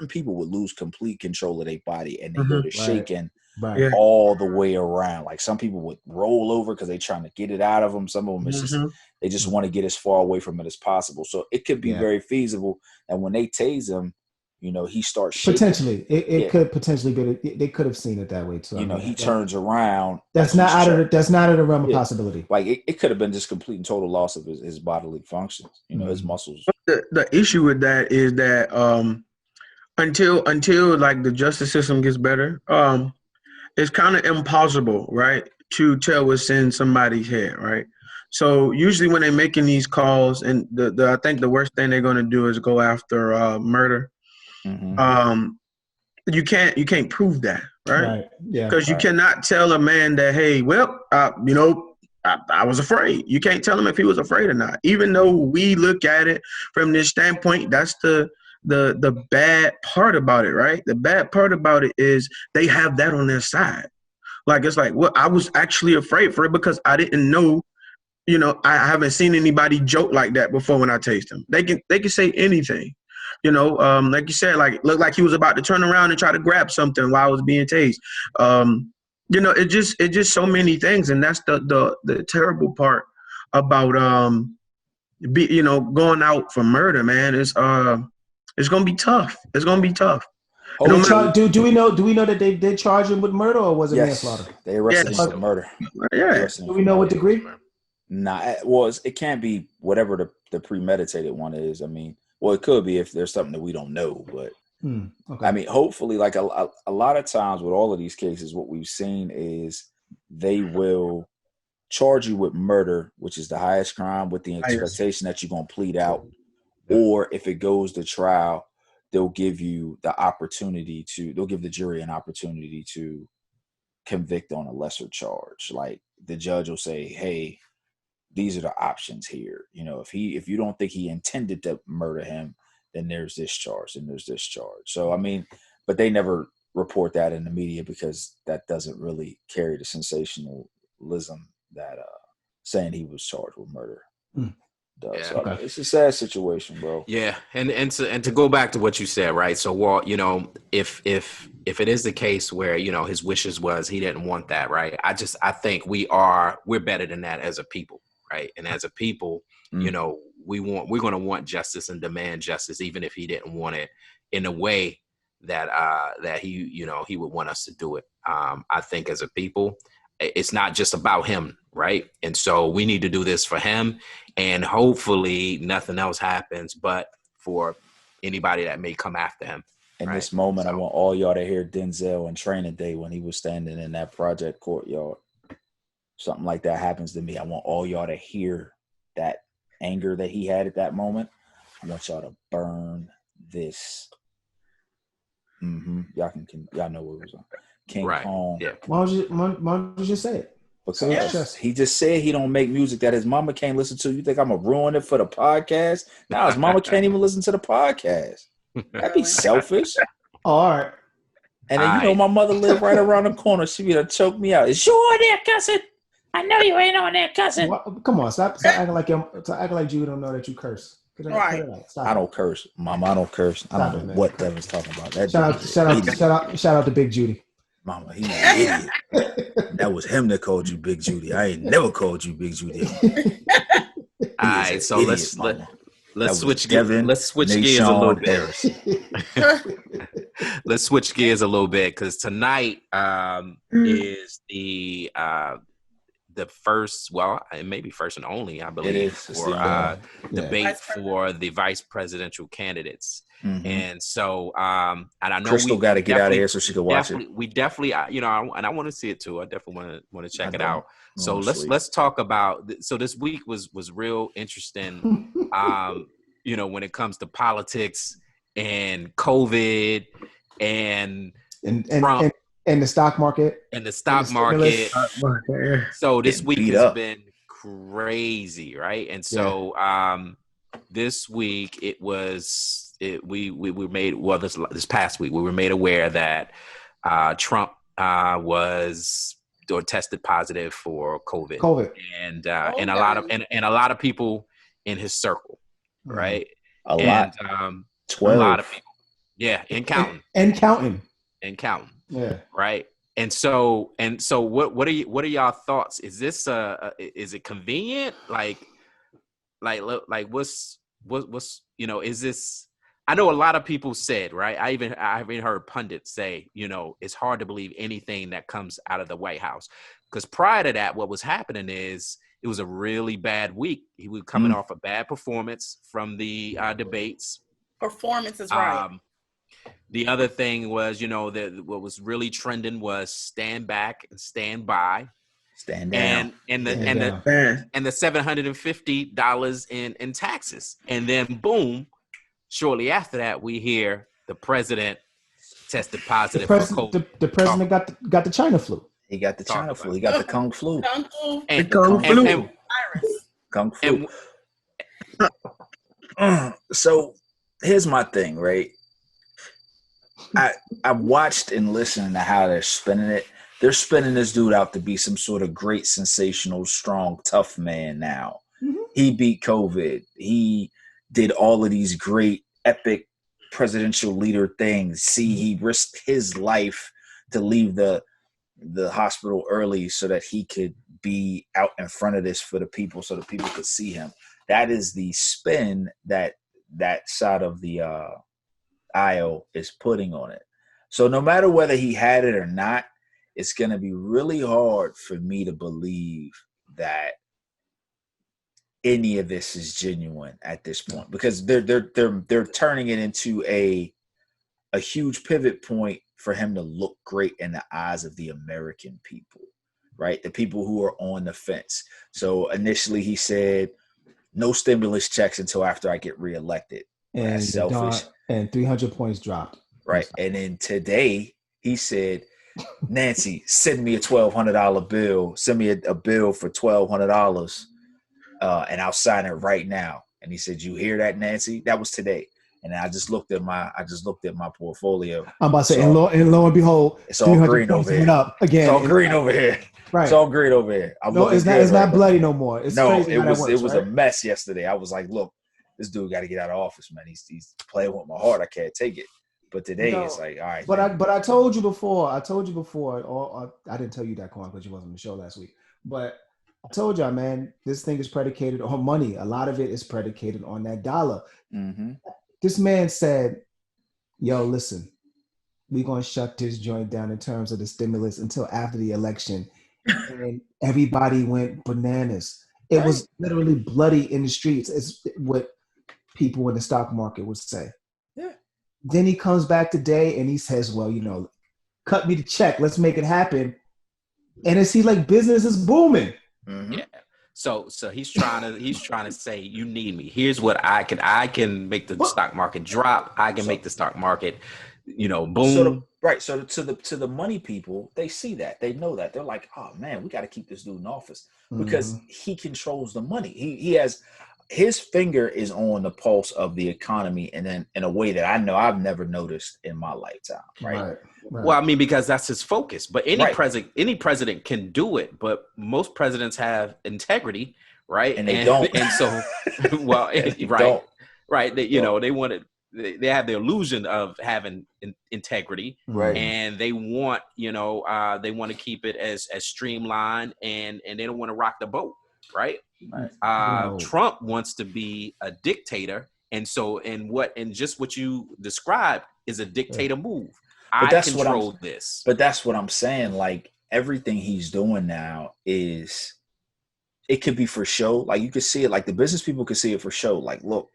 B: people would lose complete control of their body and they go to shaking
E: Right.
B: all the way around. Like some people would roll over because they're trying to get it out of them. Some of them, it's just, they just want to get as far away from it as possible. So it could be very feasible. And when they tase him, you know, he starts shaking.
E: Potentially, it could potentially be. They could have seen it that way too.
B: You know, he turns around.
E: That's not out of the realm of possibility.
B: Like it could have been just complete and total loss of his bodily functions. You know, his muscles.
C: The issue with that is that until like the justice system gets better, it's kind of impossible, right, to tell what's in somebody's head, right? So usually when they're making these calls, and I think the worst thing they're going to do is go after murder. You can't prove that, right?
E: Yeah.
C: Because you cannot tell a man that, hey, well, you know, I was afraid. You can't tell him if he was afraid or not. Even though we look at it from this standpoint, that's the bad part about it, right? The bad part about it is they have that on their side. Like, it's like, well, I was actually afraid for it because I didn't know, you know, I haven't seen anybody joke like that before when I taste them. They can say anything. You know, like you said, like looked like he was about to turn around and try to grab something while I was being tased. You know, it just so many things, and that's the terrible part about you know, going out for murder, man. It's gonna be tough. It's gonna be tough.
E: Do we know that they did charge him with murder, or was it manslaughter?
B: They arrested him for murder.
C: Yeah.
E: Do we know what degree?
B: Nah, it can't be whatever the premeditated one is. I mean, well, it could be if there's something that we don't know, but I mean, hopefully, like a lot of times with all of these cases, what we've seen is they will charge you with murder, which is the highest crime, with the expectation that you're going to plead out. Or if it goes to trial, they'll give the jury an opportunity to convict on a lesser charge. Like the judge will say, hey, these are the options here. You know, if you don't think he intended to murder him, then there's this charge and there's this charge. So, I mean, but they never report that in the media because that doesn't really carry the sensationalism that saying he was charged with murder does.
A: Yeah.
B: So, I mean, it's a sad situation, bro.
A: Yeah, and to go back to what you said, right? So, Walt, you know, if it is the case where, you know, his wishes was he didn't want that, right? I think we're better than that as a people. Right. And as a people, you know, we're going to want justice and demand justice, even if he didn't want it in a way that he, you know, he would want us to do it. I think as a people, it's not just about him. Right. And so we need to do this for him, and hopefully nothing else happens, but for anybody that may come after him.
B: In this moment, I want all y'all to hear Denzel in Training Day when he was standing in that project courtyard. Something like that happens to me, I want all y'all to hear that anger that he had at that moment. I want y'all to burn this. Y'all know what it was on. King Kong.
A: Yeah.
E: Why don't you just say it?
B: Because he just said he don't make music that his mama can't listen to. You think I'm gonna ruin it for the podcast? Now his mama can't even listen to the podcast. That'd be selfish.
E: All right.
B: And then, you know, my mother lived right around the corner. She would have choked me out. Is you on there, cousin? I know you ain't on there, cousin.
E: Come on, stop acting like you don't know that you curse.
D: Right.
B: I don't curse, Mama. I don't curse. I don't know what Devin's talking about. That
E: shout out to Big Judy.
B: Mama, he's an idiot. That was him that called you Big Judy. I ain't never called you Big Judy.
A: All right, so let's switch gears. Let's switch gears a little bit. Let's switch gears a little bit because tonight is the the first, well, it may be first and only, I believe,
B: is. It's
A: for
B: the only
E: one.
A: debate
D: Vice
A: for the vice presidential candidates.
B: Mhm.
A: And so, and I know
B: Crystal got to get out of here so she can watch it.
A: we definitely, and I want to see it too. I definitely want to check it out. So
B: wanna sleep.
A: let's talk about. So this week was real interesting. When it comes to politics and COVID and Trump
E: and the stock market
A: and the stock market. So this
B: Getting
A: week
B: beat
A: has
B: up.
A: been crazy, right? And so this week we were made, well, this past week we were made aware that Trump was or tested positive for COVID. And a lot of people in his circle, right?
B: A lot. 12.
A: A lot of people. Yeah, and counting.
B: Yeah.
A: Right. And so what are y'all thoughts? Is this is it convenient? Like what's is this? I know a lot of people said, right? I even heard pundits say, it's hard to believe anything that comes out of the White House. Because prior to that, what was happening is it was a really bad week. He was coming off a bad performance from the debates.
D: Performance is right.
A: The other thing was, what was really trending was stand back and stand by.
B: Stand down.
A: And the $750 in taxes. And then boom, shortly after that, we hear the president tested positive for COVID.
E: The president got the China flu.
B: He got the China flu. He got the Kung flu.
A: And
B: Kung flu. So here's my thing, right? I watched and listened to how they're spinning it. They're spinning this dude out to be some sort of great, sensational, strong, tough man now. Mm-hmm. He beat COVID. He did all of these great, epic presidential leader things. He risked his life to leave the hospital early so that he could be out in front of this for the people so the people could see him. That is the spin that side of the aisle is putting on it. So no matter whether he had it or not, it's going to be really hard for me to believe that any of this is genuine at this point, because they're turning it into a huge pivot point for him to look great in the eyes of the American people, right? The people who are on the fence. So initially he said, no stimulus checks until after I get reelected.
E: And
B: that's selfish.
E: And 300 points dropped.
B: Right. And then today he said, Nancy, send me a $1,200 bill. Send me a bill for $1,200, and I'll sign it right now. And he said, "You hear that, Nancy?" That was today. And I just looked at my portfolio.
E: I'm about to say, and lo and behold,
B: it's all green over here.
E: Up again.
B: It's all green over here.
E: Right.
B: It's all green over here.
E: It's not bloody no more. It's crazy
B: it was
E: right?
B: a mess yesterday. I was like, look, this dude got to get out of office, man. He's playing with my heart. I can't take it. But today it's like, all right.
E: But I told you before. Or I didn't tell you that, Quan, because you wasn't on the show last week. But I told y'all, man, this thing is predicated on money. A lot of it is predicated on that dollar. Mm-hmm. This man said, "Yo, listen, we're gonna shut this joint down in terms of the stimulus until after the election," and everybody went bananas. It was literally bloody in the streets. It's what people in the stock market would say.
B: Yeah.
E: Then he comes back today and he says, well, cut me the check. Let's make it happen. And it seems like business is booming.
B: Mm-hmm.
A: Yeah. So he's trying to say, you need me. Here's what I can make the stock market drop. I can make the stock market, boom.
B: So to the money people, they see that. They know that. They're like, oh man, we got to keep this dude in office because he controls the money. He has his finger is on the pulse of the economy, and then in a way that I know I've never noticed in my lifetime. Right.
A: Well, I mean, because that's his focus. But any president can do it. But most presidents have integrity, right?
B: And they don't.
A: And so, well, right, right. They want it. They have the illusion of having integrity,
B: right?
A: And they want, to keep it as streamlined, and they don't want to rock the boat, right? Trump wants to be a dictator, and just what you described is a dictator move.
B: But
A: I control this.
B: But that's what I'm saying. Like everything he's doing now is it could be for show. Like you could see it, like the business people could see it for show. Like, look,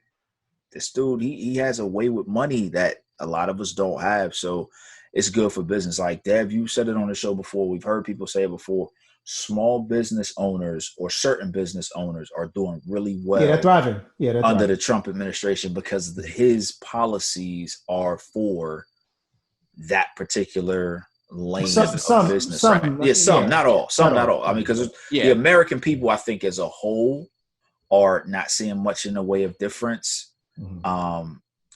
B: this dude, he has a way with money that a lot of us don't have. So it's good for business. Like Dev, you said it on the show before. We've heard people say it before. Small business owners or certain business owners are doing really well.
E: Yeah, they're thriving. Yeah, they're
B: under
E: thriving.
B: the Trump administration because his policies are for that particular lane of business. Not all. I mean, because the American people, I think, as a whole, are not seeing much in the way of difference.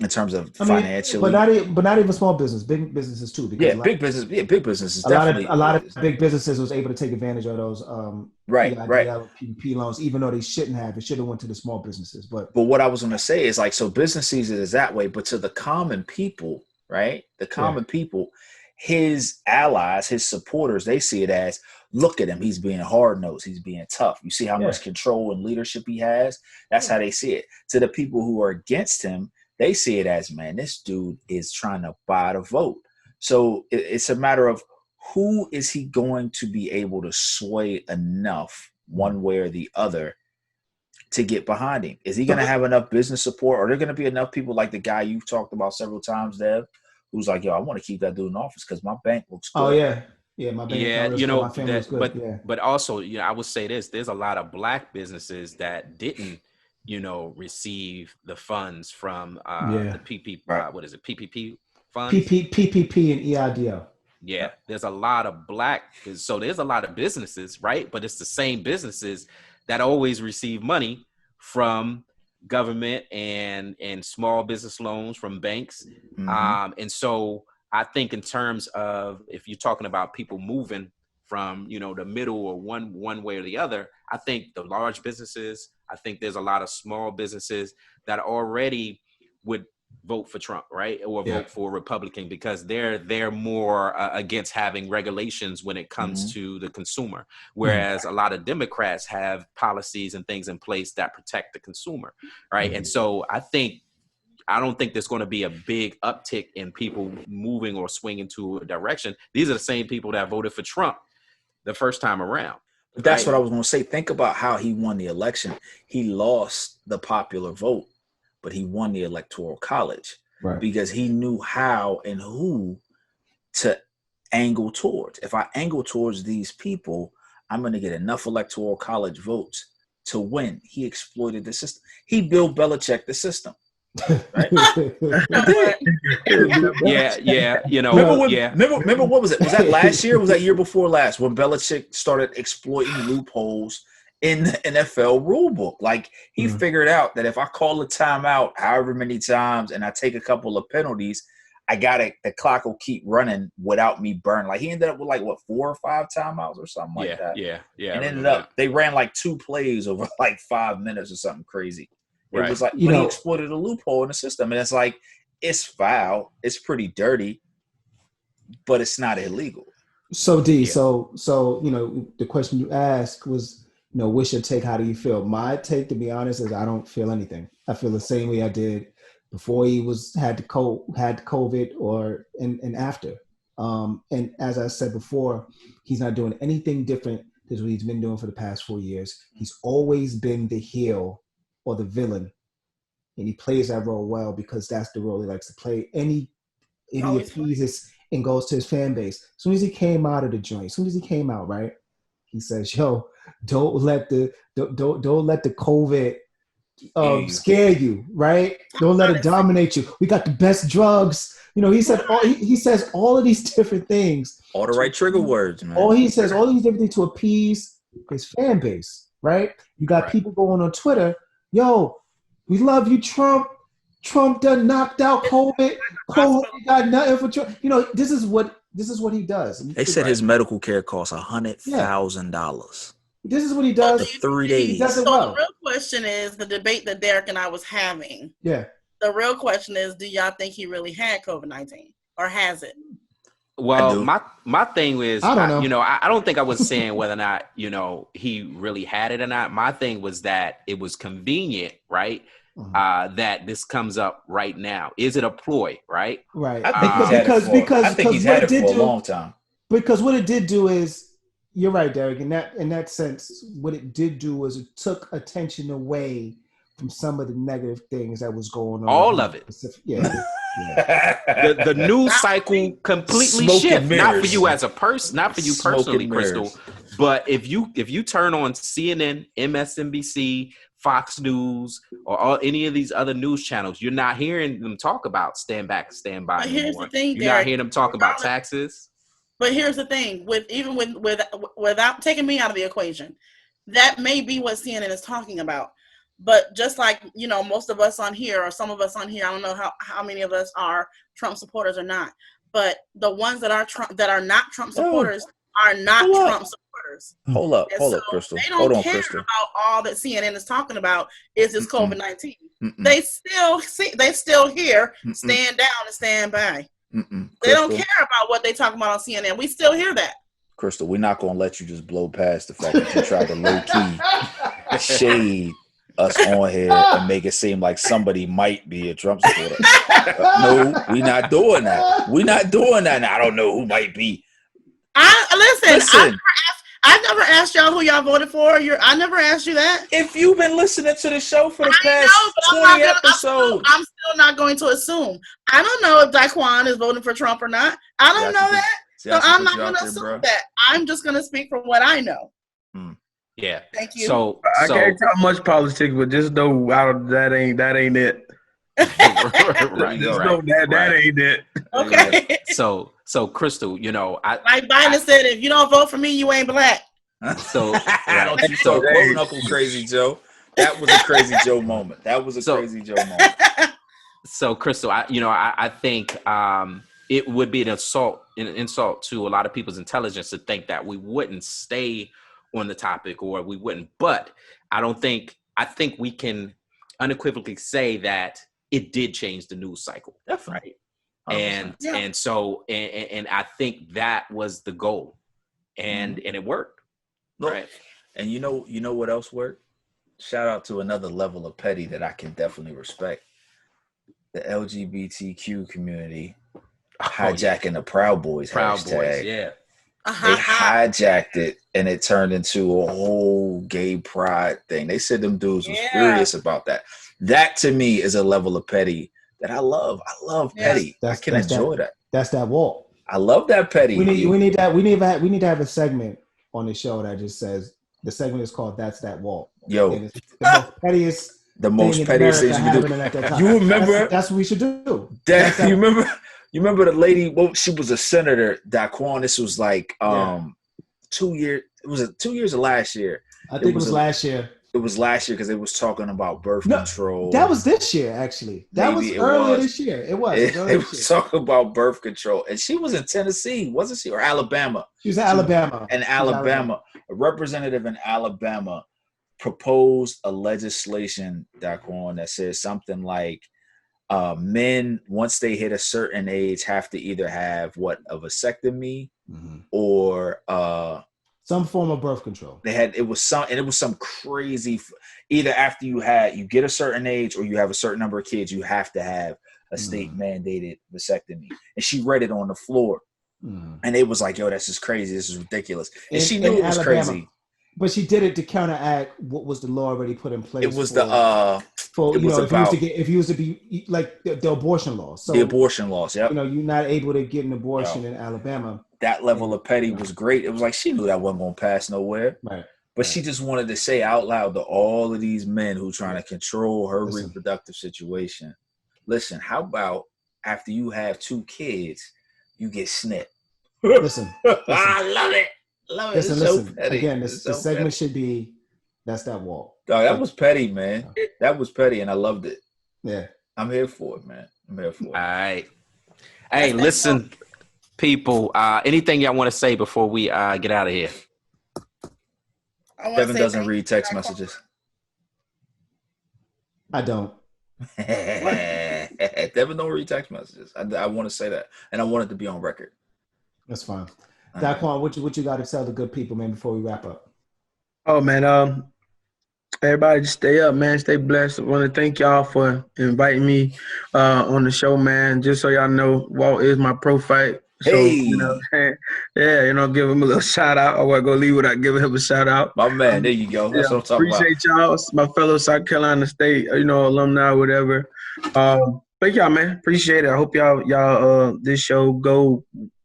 B: In terms of financially,
E: but not even small business, big businesses too. Because
B: big business is
E: a lot of big businesses was able to take advantage of those PPP loans, even though they shouldn't have. It should have went to the small businesses. But
B: what I was going to say is like, so business sees it as that way, but to the common people, right? The common people, his allies, his supporters, they see it as, look at him. He's being hard-nosed. He's being tough. You see how much control and leadership he has? That's how they see it. To the people who are against him, they see it as, man, this dude is trying to buy the vote. So it's a matter of who is he going to be able to sway enough one way or the other to get behind him? Is he going to have enough business support? Are there going to be enough people like the guy you've talked about several times, Dev, who's like, yo, I want to keep that dude in office because my bank looks good.
E: Oh, yeah. Yeah, my bank my family was good.
A: But also, I would say this, there's a lot of black businesses that didn't receive the funds from the PPP funds?
E: PPP and EIDL.
A: Yeah, there's a lot of there's a lot of businesses, right? But it's the same businesses that always receive money from government and small business loans from banks. And so I think in terms of, if you're talking about people moving from, the middle or one way or the other, I think the large businesses, I think there's a lot of small businesses that already would vote for Trump, right? Or vote for Republican because they're more against having regulations when it comes to the consumer. Whereas a lot of Democrats have policies and things in place that protect the consumer, right? And so I don't think there's going to be a big uptick in people moving or swinging to a direction. These are the same people that voted for Trump the first time around.
B: But that's what I was going to say. Think about how he won the election. He lost the popular vote, but he won the electoral college because he knew how and who to angle towards. If I angle towards these people, I'm going to get enough electoral college votes to win. He exploited the system. He Bill Belichick the system. Right? Remember what was it? Was that last year? Or was that year before last when Belichick started exploiting loopholes in the NFL rulebook? Like he figured out that if I call a timeout however many times and I take a couple of penalties, the clock will keep running without me burning. Like he ended up with 4 or 5 timeouts or something like that.
A: Yeah.
B: And they ran 2 plays over 5 minutes or something crazy. It was he exploited a loophole in the system. And it's it's foul. It's pretty dirty, but it's not illegal.
E: So so the question you asked was, what's your take? How do you feel? My take, to be honest, is I don't feel anything. I feel the same way I did before he had COVID or and after. And as I said before, he's not doing anything different than what he's been doing for the past 4 years. He's always been the heel or the villain, and he plays that role well because that's the role he likes to play. And he appeases and goes to his fan base. As soon as he came out of the joint, right, he says, "Yo, don't let the COVID scare you, right? Don't let it dominate you. We got the best drugs." He said he says all of these different things.
B: All the right trigger words, man.
E: He says all these different things to appease his fan base, right? You got people going on Twitter. Yo, we love you, Trump. Trump done knocked out COVID. COVID got nothing for Trump. This is what he does.
B: They said his medical care costs $100,000.
E: This is what he does
B: for 3 days.
E: He does it well.
D: The real question is the debate that Derek and I was having.
E: Yeah.
D: The real question is, do y'all think he really had COVID-19 or has it?
A: Well, my thing is,
E: I don't know.
A: I don't think I was saying whether or not, he really had it or not. My thing was that it was convenient, right? That this comes up right now. Is it a ploy, right?
E: Right.
B: I think he's had it for a long time.
E: Because what it did do is You're right, Derek. In that sense, what it did do was it took attention away from some of the negative things that was going on.
A: All of it.
E: Yeah.
A: The news cycle completely
B: Smoke and
A: shift. Not for
B: mirrors.
A: you as a person, not for you
B: Smoke
A: personally,
B: and
A: Crystal.
B: mirrors.
A: But if you turn on CNN, MSNBC, Fox News, or any of these other news channels, you're not hearing them talk about stand back, stand by
D: But here's
A: anymore.
D: the thing,
A: You're not
D: Derek.
A: hearing them talk about taxes.
D: But here's the thing: without taking me out of the equation, that may be what CNN is talking about. But just like, you know, most of us on here, or some of us on here, I don't know how many of us are Trump supporters or not. But the ones that are not Trump supporters are not Trump supporters.
B: Hold up, Crystal.
D: They don't
B: Hold on,
D: care
B: Crystal.
D: about all that CNN is talking about is this COVID-19.
B: Mm-mm.
D: They still hear stand down and stand by. They don't care about what they talking about on CNN. We still hear that.
B: Crystal, we're not gonna let you just blow past the fact that you tried to low key shade us on here and make it seem like somebody might be a Trump supporter. No, we're not doing that. We're not doing that. And I don't know who might be.
D: Listen. I've never asked y'all who y'all voted for. I never asked you that.
B: If you've been listening to the show for the past 20 episodes.
D: I'm still not going to assume. I don't know if Diquan is voting for Trump or not. I don't know that. So I'm not going to assume that. I'm just going to speak from what I know.
A: Yeah.
D: Thank you.
A: So
C: I can't talk much politics, but just know that ain't it.
A: Right.
C: Just know that ain't it.
D: Okay.
A: So Crystal, you know,
D: like Biden said, if you don't vote for me, you ain't black.
A: So
B: don't you start quoting Uncle Crazy Joe. That was a Crazy Joe moment. Crazy Joe moment.
A: So Crystal, I think it would be an insult to a lot of people's intelligence to think that we wouldn't stay on the topic or we wouldn't. But I think we can unequivocally say that it did change the news cycle.
B: Definitely.
A: Right. And I think that was the goal, and it worked.
B: Look,
A: right.
B: And you know what else worked? Shout out to another level of petty that I can definitely respect. The LGBTQ community hijacking the Proud Boys hashtag.
A: Boys, yeah.
B: They hijacked it and it turned into a whole gay pride thing. They said them dudes was furious about that. That to me is a level of petty that I love. I love petty. I can enjoy that.
E: That's that walk.
B: I love that petty.
E: We need to have a segment on the show that just says the segment is called "That's That Walk."
B: Yo,
E: it's the most pettiest
B: thing you can do. You remember?
E: That's what we should do.
B: You remember the lady? Well, she was a senator. Daquan. This was like 2 years. It was 2 years of last year.
E: I think it was last year.
B: It was last year because they was talking about birth control.
E: That was this year, actually. That was earlier this year. It was.
B: They was talking about birth control. And she was in Tennessee, wasn't she? Or Alabama.
E: She was in Alabama.
B: In Alabama. A representative in Alabama proposed a legislation, Daquan, that says something like men, once they hit a certain age, have to either have a vasectomy or
E: some form of birth control.
B: It was some crazy, either after you get a certain age or you have a certain number of kids, you have to have a state mandated vasectomy. And she read it on the floor. And it was like, yo, that's just crazy. This is ridiculous. And she knew it was crazy.
E: But she did it to counteract what was the law already put in place.
B: It was
E: if you was to be like the abortion law. So
B: the abortion laws, yep.
E: You're not able to get an abortion in Alabama.
B: That level of petty was great. It was like she knew that wasn't going to pass nowhere.
E: Right.
B: But she just wanted to say out loud to all of these men who trying to control her reproductive situation. Listen, how about after you have 2 kids, you get snipped?
E: Listen.
B: I love it. Love it.
E: Listen.
B: So petty.
E: Again, the segment should be "That's That Walk."
B: Oh, that was petty, man. That was petty, and I loved it.
E: Yeah.
B: I'm here for it, man. I'm here for it.
A: All right. Hey, listen, people. Anything y'all want to say before we get out of here?
B: Devin doesn't read text messages.
E: I don't.
B: Devin don't read text messages. I want to say that, and I want it to be on record.
E: That's fine. Daquan, what you got to tell the good people, man, before we wrap up?
C: Oh man, everybody just stay up, man. Stay blessed. I want to thank y'all for inviting me on the show, man. Just so y'all know, Walt is my pro fight. So,
B: Hey,
C: yeah, give him a little shout out. I wasn't gonna leave without giving him a shout out.
B: my man, there you go. That's what I'm talking about.
C: Appreciate y'all, my fellow South Carolina State, alumni, whatever. Thank y'all, man. Appreciate it. I hope y'all this show go,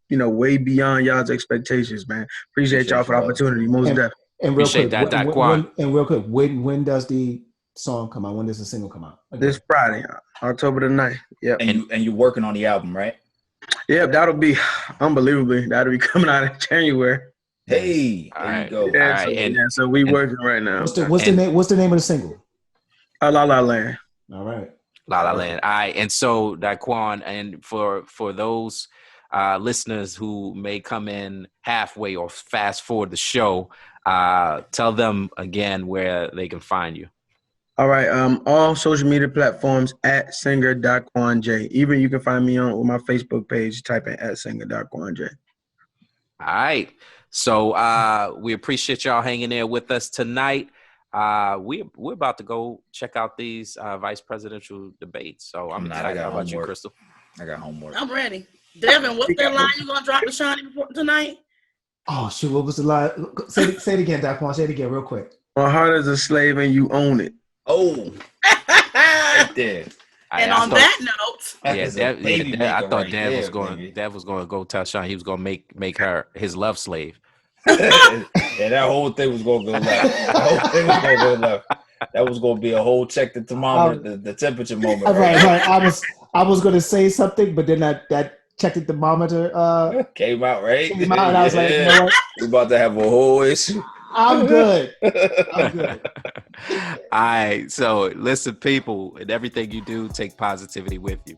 C: way beyond y'all's expectations, man. Appreciate y'all for the opportunity, most definitely.
E: And real
A: Appreciate
E: quick,
A: that, Diquan.
E: when does the song come out? When does the single come out? Again.
C: This Friday, October the 9th. Yep.
B: And you're working on the album, right?
C: Yep, that'll be unbelievably. That'll be coming out in January.
B: Hey,
A: All
B: there
A: right.
B: you go.
C: Yeah,
A: All right.
C: so we working right now.
E: What's the name of the single?
C: La La Land.
E: All right.
A: La La Land. All right. And so, Daquan, and for those listeners who may come in halfway or fast forward the show, tell them again where they can find you.
C: All right. All social media platforms at singer Diquan J. Even you can find me on my Facebook page. Type in at singer Diquan J.
A: All right. So we appreciate y'all hanging there with us tonight. We're about to go check out these vice presidential debates. So I'm excited. How about you, Crystal?
B: I got homework.
D: I'm ready. Devin, what's that line you gonna drop to Shawnee tonight?
E: Oh shoot! What was the line? Say it again, Daquan. Say it again, real quick.
C: My heart is a slave and you own it.
B: Oh, right there.
D: And on that note,
A: I thought Dev was going to go tell Sean he was going to make her his love slave.
B: Yeah, that whole thing was going to go left. That was going to be a whole check the thermometer, the temperature moment.
E: Right. I was going to say something, but then that check the thermometer
B: came out, right?
E: And I was like, you know what?
B: We're about to have a whole issue.
E: I'm good.
A: All right. So listen, people, in everything you do, take positivity with you.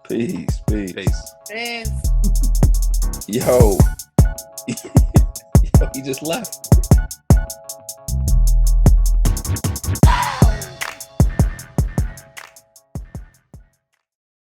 B: Peace.
D: Thanks.
B: Yo, he just left.